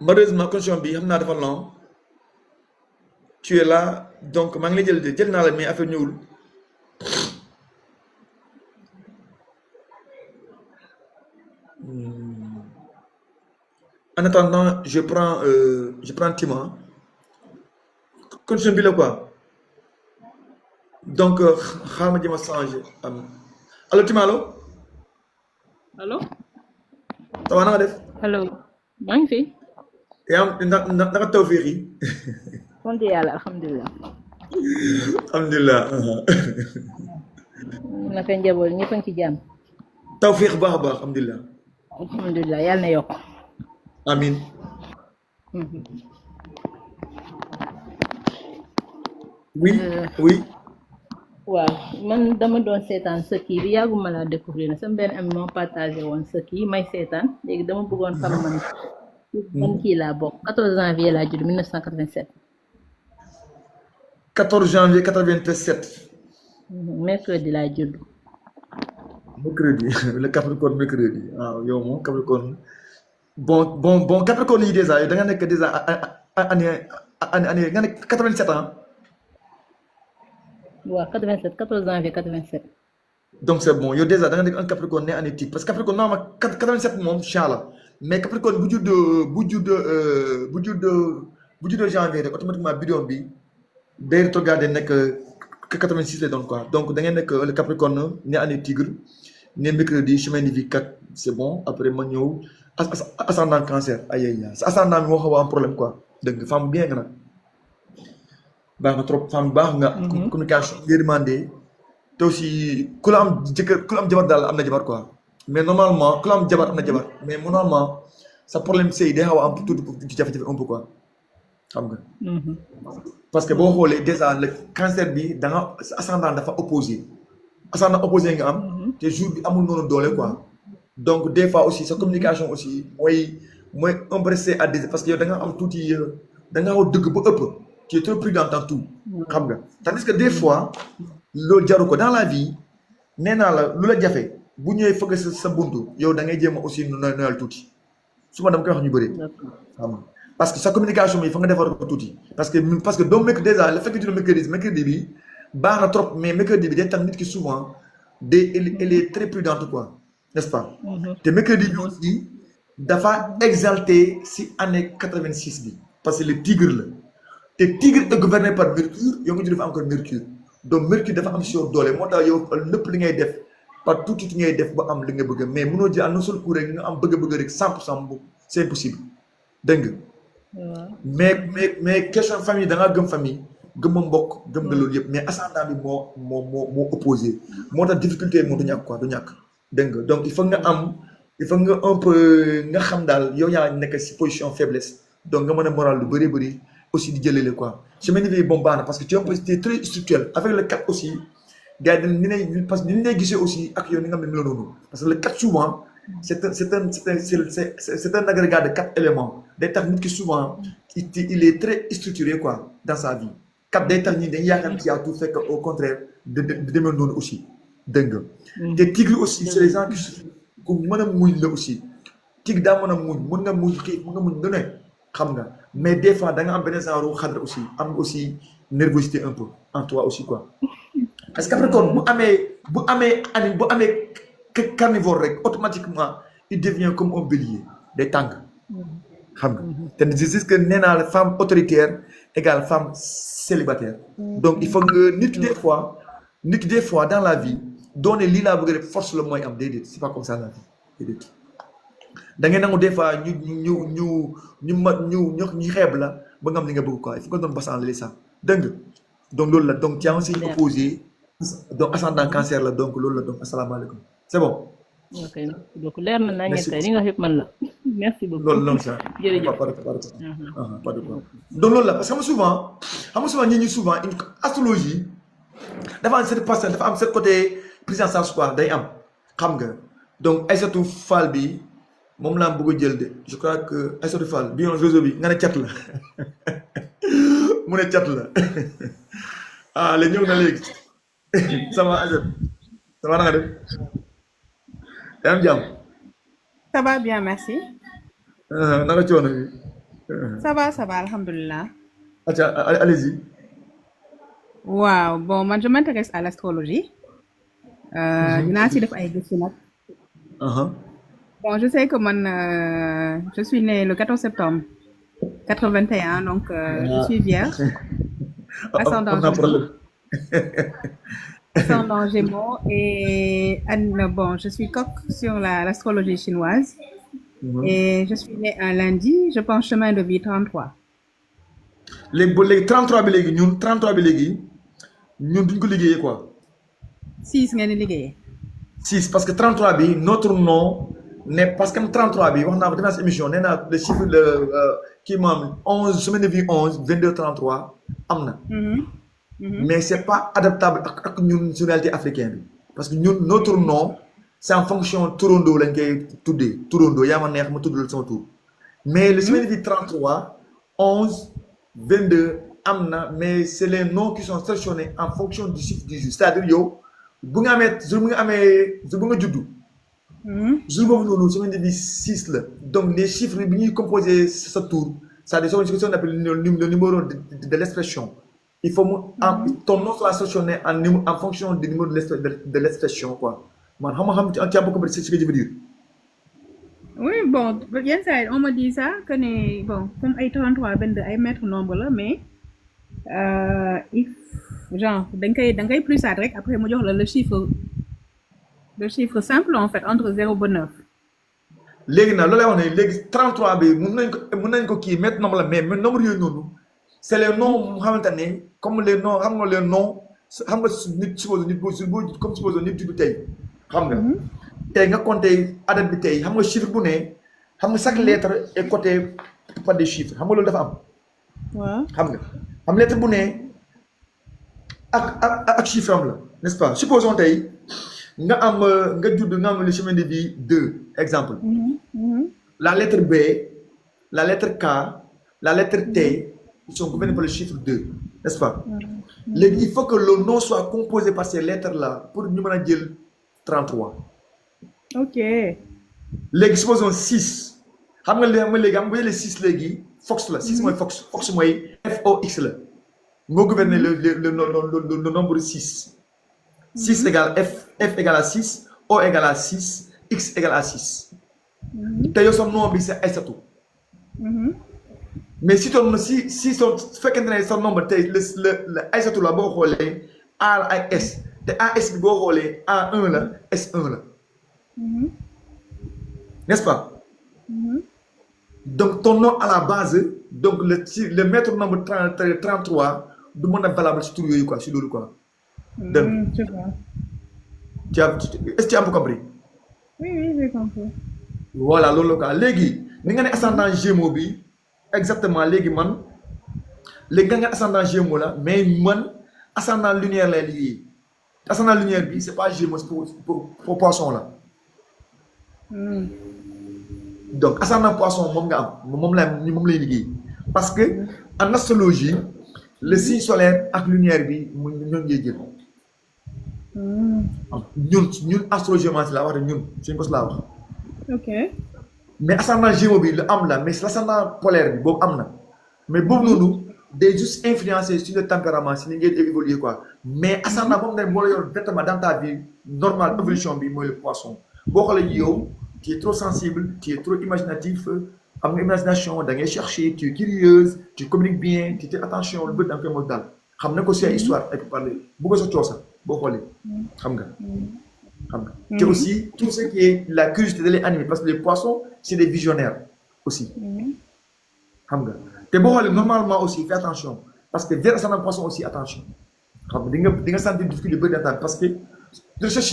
malheureusement connexion bi xam naa dafa long tu es là donc maa ngi lay jël naa la mais affaire ñëwul en attendant je prends Tima condition bi la quoi donc xaaral ma jëm a changer allo Tima allo. allo. ça va na nga def. allo maa ngi fi. yaa am naka tawfiix yi. sant yàlla alhamdulilah. alhamdulilah. naka njaboot ñëpp a ngi ci jàmm. tawfiix baax a baax alhamdulilah. alhamdulilah yàlla na yokk. amin oui. waaw man dama doon seetaan sa kii bi yàgguma laa découvrir na sama benn ami moo partagé woon sa kii may seetaan léegi dama bëggoon xam man kii laa bokk 14 janvier laa judd 1987. 14 janvier 87. mercredi laa judd. mercredi le Capricorne mercredi waaw yow moom Capricorne bon Capricorne yi déjà yow da nga nekk déjà année nga nekk 87 ans. waaw 87 14 janvier 87. donc c'est bon yow déjà da nga nekk un Capricorne né année type parce que Capricorne non ma 87 moom incha allah mais Capricorne bu juddoo janvier rek automatiquement bidon bi day retrogradé nekk 86 lay doon quoi donc da ngeen nekk le Capricorne né année tigre né mercredi chemin de vie 4 c'est bon après ma ñëw ascendant cancer ay sa ascendant bi moo xaw a am problème quoi dëgg femme bien nga nag baax na trop femme baax nga. communication yërmande te aussi ku la am jëkkër ku la am jabar daal am na jabar quoi mais normalement ku la am jabar am na jabar mais normalement sa problème sëy day xaw a am tuuti jafe-jafe un peu quoi xam nga. parce que boo xoolee déjà le cancer bi da nga sa ascendant dafa opposé ascendant opposé nga am te jour bi amul noonu doole quoi donc des fois aussi sa communication aussi mooy embrasser à des parce que yow da nga am tuuti da nga xaw dëgg ba ëpp tu es trop prudent dans tout xam nga tandis que des fois loolu jaru ko dans la vie nee naa la lu la jafe bu ñëwee fëgg sa buntu yow da ngay jéem a aussi noyal tuuti su ma dama koy wax ñu bëri xam nga parce que sa communication bi fa nga defar ko tuuti parce que doo mekk déjà le fait que tu ne mercredi bi baax na trop mais mercredi bi day tax nit ki souvent elle est très prudente quoi n'est-ce pas te mercredi bi aussi dafa exalté si année 86 bi parce que le tigre la te tigre est gouverné par Mercure yow nga dafa encore Mercure donc Mercure dafa am si yow doole moo tax yow lépp li ngay def par tuuti ngay def ba am li nga bëgg mais mënoo jël en un seul coup rek nga am bëgg-bëgg rek 100% bu c'est impossible dégg nga mais question famille da ngaa gëm famille gëm mbokk gëm nga loolu yëpp mais ascendant bi moo opposé moo tax difficulté moo du ñàkk quoi du ñàkk dégg nga donc il faut nga un peu nga xam daal yow yaa nekk si position faiblesse donc nga mën a moral lu bëri aussi di jëlale quoi chemin de vie bon baax na parce que tu es très structurel avec le 4 aussi gars yi ni lay parce que ni lay gisee aussi ak yow ni nga xam ne la noonu parce que le 4 souvent c'est un agrégat de 4 éléments day tax nit ki souvent il est très structuré quoi dans sa vie 4 day tax ñi dañ yaakaar ci yaa tout fekk au contraire de demee noonu aussi dégg nga te tigre aussi c'est les gens qui ku mën a muñ la aussi tigre daa mën a muñ mën nga muñ xiif mën nga muñ lu ne xam nga mais des fois da nga am benn genre xadra aussi am aussi nervosité un peu en toi aussi quoi parce que Capricorne bu amee carnivore rek automatiquement il devient comme un bélier day tàng xam nga te je sais que nee naa la femme autoritaire égale femme célibataire donc il faut que nit ki des fois dans la vie doone lii laa bëgg rek force la mooy am déedéet c'est pas comme ça la vie déedéet da ngay nangu des fois ñu xeeb la ba nga am li nga bëgg quoi il faut que doon basan la ça dégg nga donc loolu la donc tu as un signe opposé donc ascendant cancer la donc loolu la donc asalaamaaleykum c'est bon. ok donc leer na naa ñett li nga xëpp man la merci beaucoup. loolu noonu sax jërëjëf pas de quoi donc loolu la parce que xam nga souvent ñi souvent une astrologie dafa am cette parcelle dafa am cette côté prise en charge quoi day am xam nga donc Aïssatou Fall bi moom laa bëgg a jël de je crois que Aïssatou Fall bi yoon réseau bi nga ne cat la mu ne cat la ah léegi ñëw na léegi sama Aïssatou sama na nga def yaa am jàmm. Ça va bien, merci. naka coono bi. Ça va, alhamdulillah. Atia, allez-y. Wow, bon, moi je m'intéresse à l'astrologie. Dinaa ci def ay gëstu nag. Bon, je sais que je suis née le 14 septembre 81, donc je suis vierge. Ascendant Gémeaux et bon, je suis coq sur l'astrologie chinoise. Et je suis née un lundi, je pense chemin de vie 33. léegi 33 bi léegi ñun duñ ko liggéeyee quoi. 6 ngeen di liggéeyee. 6 parce que 33 bi notre nom ne parce que 33 bi wax naa ko demee émission nee naa le chiffre kii maam 11 semaine de vie 11 22 33 am na. mais c'est pas adaptable ak ñun sur réalité africaine bi parce que ñun notre nom c'est en fonction turandoo lañ koy tuddee turandoo yaa ma neex ma tuddal sama tur mais le semaine de vie 33 11 22 am na mais c'est les noms qui sont sélectionnés en fonction du chiffre du jour c'est-à-dire yow bu nga juddu jour boobu noonu semaine de vie 6 la donc les chiffres bi ñuy composé sa tour c'est-à-dire ce qu'on appelle le numéro de l'expression. Il faut ton nom sera sélectionné en fonction du numéro de l'expression quoi. Man, tu as beaucoup ce que je veux dire. Oui, bon, on me dit ça que bon, comme 33 22 ay mètre nombre là mais genre da ngay plus ça rek après mu jox la le chiffre simple en fait entre 0 et 9. Légui na lolay wax né légui 33 bi mën nañ ko ki mettre nombre la mais nombre yoy nonu c'est les noms xamantane comme les noms xam nga les noms xam nga nit suppose nit comme suppose nit du tay xam nga tey nga compter adat bi tey xam nga chiffre bu ne xam nga chaque lettre est cotée par des chiffres xam nga loolu dafa am. waaw xam nga am lettre bu ne ak chiffre am la n'est-ce pas supposons tey nga am nga judd nga am le chemin de vie 2 exemple. La lettre B, la lettre K, la lettre T, ils sont gouvernés par le chiffre 2, n'est-ce pas? Il faut que le nom soit composé par ces lettres-là pour nous dire 33. ok. Supposons 6. Vous voyez les 6 Fox là, 6 mooy Fox. Fox mooy FOX là. Nous gouvernons le nombre 6. 6 égale F égale à 6, O égale à 6, X égale à 6. D'ailleurs, son nom c'est Aïssatou. Mais si son nombre le Aïssatou là boo xoolee A ak S te AS bi boo xoolee A1 la S1 la. N'est-ce pas? Donc ton nom à la base donc le maître nombre 33 du mën a valable sur tout yooyu quoi sur loolu quoi. Donc est-ce que tu as un peu compris? Oui, j'ai compris. Voilà loolu quoi léegi ni nga ne ascendant Gémeaux bi exactement léegi man léegi nga ascendant Gémeaux la mais man ascendant lunaire lay liggéey ascendant lunaire bi c'est pas Gémeaux c'est pour poisson là. Donc ascendant poisson moom nga am moom lay liggéey parce que en astrologie le signe solaire ak lunaire bi mu ñoo ngi jël. ñun astrologie la wax ñun suñu bos laa wax. ok. Mais ascendant Gémeaux bi le am la mais l'ascendant polaire bi boobu am na mais boobu noonu day juste influencer sur le tempérament si ni ngeen évoluer quoi mais ascendant moom nga moo la yor directement dans ta vie normale évolution bi mooy le poisson boo xoolee yow tu es trop sensible tu es trop imaginatif am nga imagination da ngay chercher tu es curieuse tu communiques bien tu fais attention lu bëri da nga koy mos daal xam na ko si ay histoire ak parler bu ko sa coosa boo xoolee xam nga. Et aussi, tout ce qui est la curiosité de les animer, parce que les poissons, c'est des visionnaires aussi. Normalement aussi, fais attention, parce que vers ascendant poisson aussi, attention. Vous sentir difficulté parce que le recherche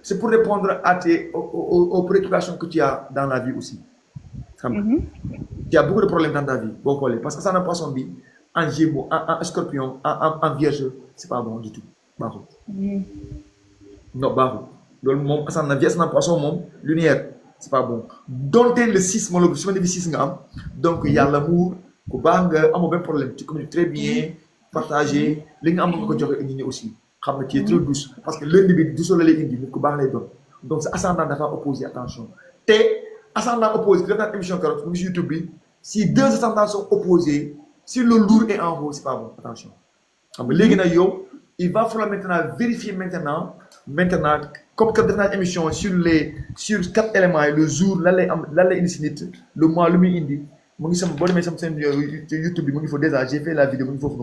c'est pour répondre aux préoccupations que tu as dans la vie aussi. Tu as beaucoup de problèmes dans ta vie, parce que ascendant poisson, en Gémeaux, en Scorpion, en Vierge, c'est pas bon du tout. Non, bah, donc, ascendant Vierge, ascendant poisson, mon lunaire, c'est pas bon. Donc, le 6, mon chemin de vie 6, donc il y a l'amour, il y a un problème, tu communiques très bien, partager, il y a un peu aussi. Qui est très douce, parce que l'individu douce, il est individu, donc, c'est ascendant d'affaires opposé, attention. Ascendant opposé, dans l'émission sur YouTube, si deux ascendants sont opposés, si le lourd est en haut, c'est pas bon, attention. Il va falloir maintenant vérifier maintenant, comme quand dans l'émission sur 4 éléments, le jour, le mois, le mi-indi, YouTube, il faut déjà, j'ai fait la vidéo, il faut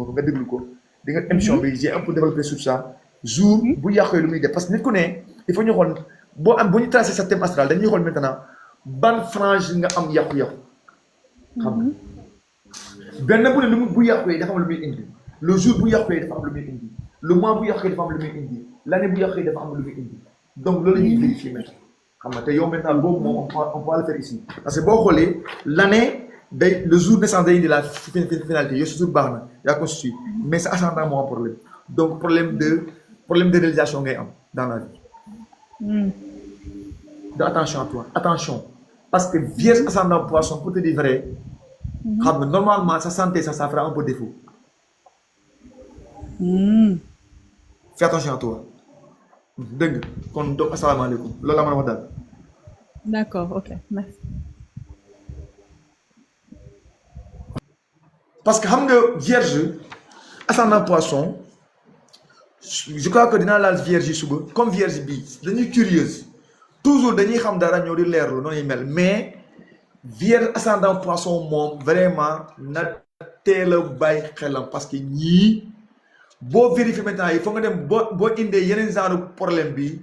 émission, j'ai un peu développé sur ça. Jour, parce que nous connaissons, il faut nous tracer ce thème astral, nous maintenant, ban frange nga am yakku yakku xam benn bu ne lu bu yakku dafa am lu muy indi le jour bu yakku dafa am lu muy indi le mois bu yakku dafa am lu muy indi l'année bu yakku dafa am lu muy indi donc loolu la ñuy vérifier maintenant xam nga te yow maintenant boobu moom on peut le faire ici parce que boo xoolee l'année day le jour naissance day indi la finalité yow toujours baax na yaa ko suit mais sa ascendant moo am problème donc problème de réalisation ngay am dans la vie donc attention à toi attention. Parce que Vierge ascendant poisson, pour te dire vrai, normalement, sa santé, ça fera un peu défaut. Fais attention à toi. Donc, assalamu alaikum. D'accord, ok, merci. Parce que Vierge ascendant poisson, je crois que dans la Vierge, comme Vierge bi, c'est curieuse. Toujours dañuy xam dara ñoo di leerlu noonu mel mais Vierge ascendant poisson moom vraiment na teel a bàyyi xelam parce que ñii boo vérifier maintenant il faut nga dem boo indee yeneen genre problème bi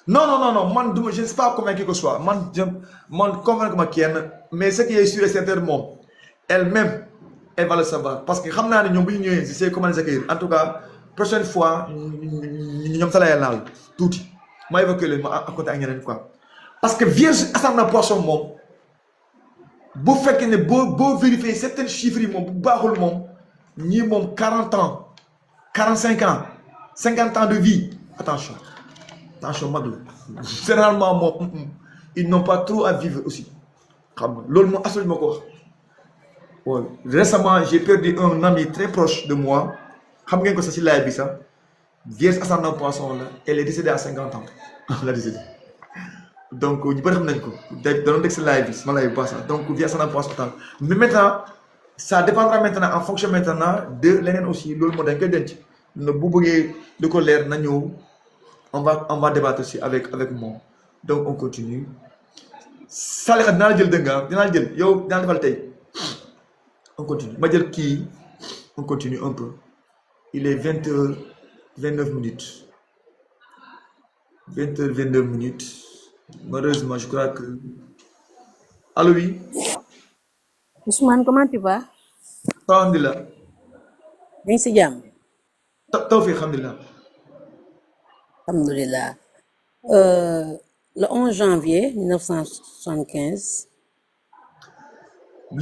non man duma je ne suis pas convaincu que ce soit man convaincre ma kenn mais ce qui est sûr et certain moom elle-même elle va le savoir parce que xam naa ne ñoom bu ñu ñëwee si c'est comment les accueillir en tout cas prochaine fois ñoom sa la naal tuuti. Ma évoqué le ma à côté ak ñeneen quoi parce que vierge ascendant poisson moom bu fekkee ne boo vérifier certains chiffres yi moom bu baaxul moom ñii moom 40 ans 45 ans 50 ans de vie attention mag la généralement moom ils n'ont pas trop à vivre aussi xam nga loolu moom absolument ko wax. Ouais. Récemment j'ai perdu un ami très proche de moi xam ngeen ko sax ci live bi sax vierge ascendant poisson la elle est décédée à 50 ans la décédée donc ñu bëri xam nañ ko da doon dégg ci live bi ma lay bu baax sax donc vierge ascendant poisson temps mais maintenant ça dépendra maintenant en fonction maintenant de leneen aussi loolu moo dañ koy denc ne bu bëggee lu ko leer na ñëw on va débattre aussi avec moi donc on continue Saliha dinaa la jël dëgg dinaa la jël yow dinaa defal tey on continue ma jël kii on continue un peu il est 20h29 minutes 20h29 minutes malheureusement je crois que allô oui Ousmane, comment tu vas? alhamdulillah yaa ngi si jàmm. tawfiq alhamdulillah Alhamdulillah. Le 11 janvier 1975.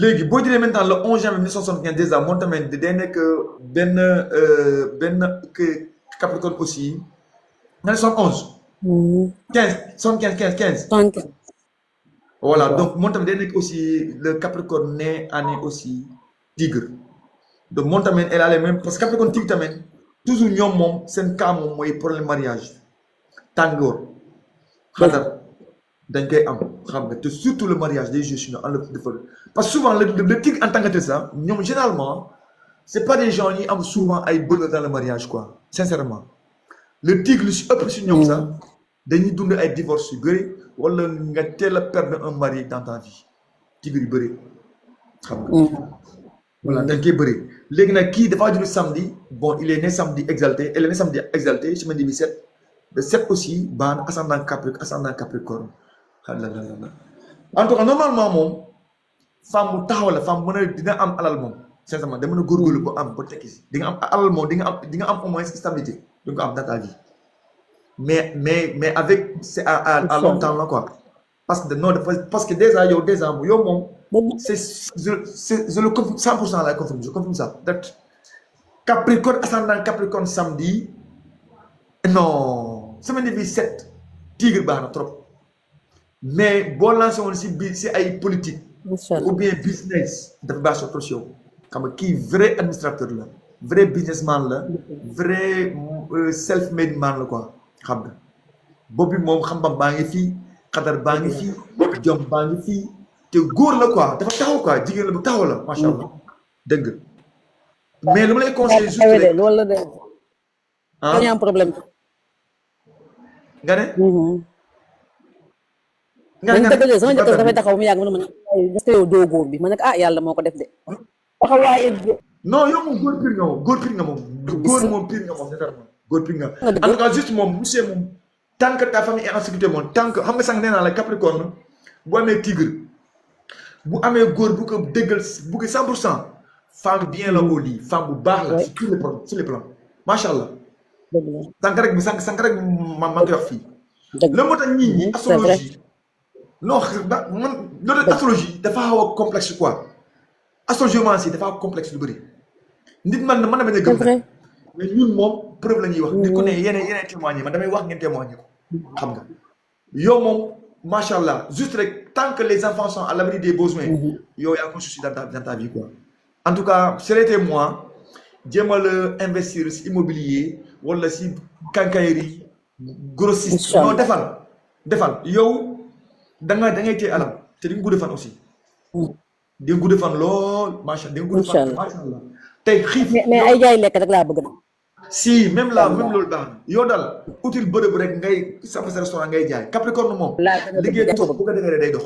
léegi boo jëlee maintenant le 11 janvier 1975 déjà moom tamit day nekk benn Capricorne aussi nga ne 71. 15 75 15 15. 75. voilà Waaw. donc moom tamit day nekk aussi le Capricorne né année aussi Tigre donc moom tamit elle a les mêmes parce que Capricorne Tigre tamit toujours ñoom moom seen cas moom mooy problème mariage tàngoor xadar dañ koy am xam nga te surtout le mariage des jeux chinois parce que souvent le tigre en tant que tel ça ñoom généralement c'est pas des gens yi am souvent ay bonheur dans le mariage quoi sincèrement le tigre lu si ëpp si ñoom sax dañuy dund ay divorce yu bëri wala nga teel a perdre un mari dans ta vie tigre yu bëri xam nga voilà dañ koy bëri léegi nag kii dafa judd samedi bon il est né samedi exalté elle est née samedi exalté semaine du 7 le 7 aussi baan ascendant Capricorne en tout cas normalement moom femme bu taxaw la femme mën a dina am alal moom sincèrement da mën a góorgóorlu ba am ba tekki si di nga am alal moom di nga am au moins stabilité di nga ko am dans ta vie mais avec c'est à long temps là quoi parce que non parce que déjà yow moom je le confirme 100% la confirme je confirme ça peut-être Capricorne ascendant Capricorne samedi non semaine bi 7 tigre baax na trop mais boo lancé woon si ay politique ou bien business dafa baax trop si yow xam nga kii vrai administrateur la vrai businessman la vrai self made man la quoi xam nga boobu moom xam-xam baa ngi fii xadar baa ngi fii jom baa ngi fii te góor la quoi dafa taxaw quoi jigéen la bu taxaw la macha allah dëgg mais lu ma lay conseillé juste rek loolu la de. ah dañu am problème. nga ne. dañ dëgg de sama jëkkër dafay taxaw mu yàgg mu ne ma est-ce que yow doo góor bi ma ne ko ah yàlla moo ko def de. taxawaaye non yow moom góor pire nga moom góor moom pire nga moom sincèrement góor pire nga en tout cas juste moom monsieur moom tant que ta famille est en sécurité moom tant que xam nga sànq nee naa la Capricorne bu amee tigre bu amee góor bu ko déggal bu ko 100% femme bien la au lit femme bu baax la sur tous les plans sur les plans macha allah. sànq rek ma koy wax fii. la moo tax nit ñi astrologie non man loolu astrologie dafa xaw a complexe quoi astrologie aussi dafa complexe lu bëri nit man na bañ a gëm nag mais ñun moom preuve la ñuy wax nit ku ne yeneen témoigner man damay wax ngeen témoigner ko xam nga yow moom macha allah juste rek tant que les enfants sont à l'abri des besoins yow yaa ko souci dans ta vie quoi en tout cas c'était moi jéemal investir si immobilier wala si quincaillerie grossiste non defal yow da ngay téye alal te di nga gudd fan aussi di nga gudd fan lool macha di nga gudd fan macha allah tey xiif mais ay jaay lekk rek laa bëgg na si même loolu baax na yow daal utile bërëb rek ngay sa restaurant ngay jaay Capricorne moom liggéey toog bu ko defee day dox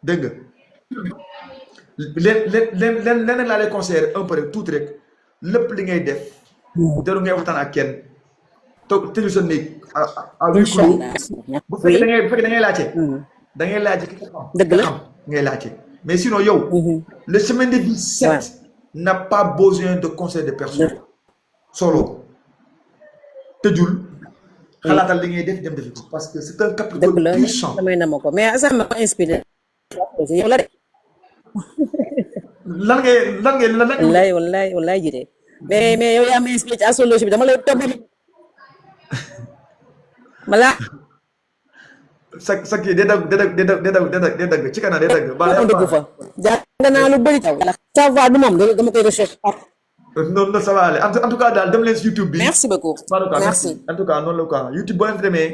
dégg nga leneen laa lay conseiller un peu rek tuuti rek lépp li ngay def teru ngay waxtaan ak kenn toog tëju sa néeg à huis clos bu fekkee da ngay laajte da ngay laajte ki xam dëgg la ngay laajte mais sinon yow le chemin de vie 7 n'a pas besoin de conseil de personne solo tëjul xalaatal li ngay def dem defi ko parce que c'est un dëgg Capricorne la pur sang. damay na ma ko mais ça m'a inspiré yow la de lan ngay wallaay jite mais yow yaa ma inspiré ci astrologie bi dama lay topp ma laa sa kii day dagg ci kanam day dagg. ma dugg fa jàng naa lu bëri taw savoir du moom dama koy recherche noonu la ça va aller en tout cas daal dem leen si YouTube bi. merci beaucoup en tout cas merci en tout cas noonu la quoi YouTube boo leen fi demee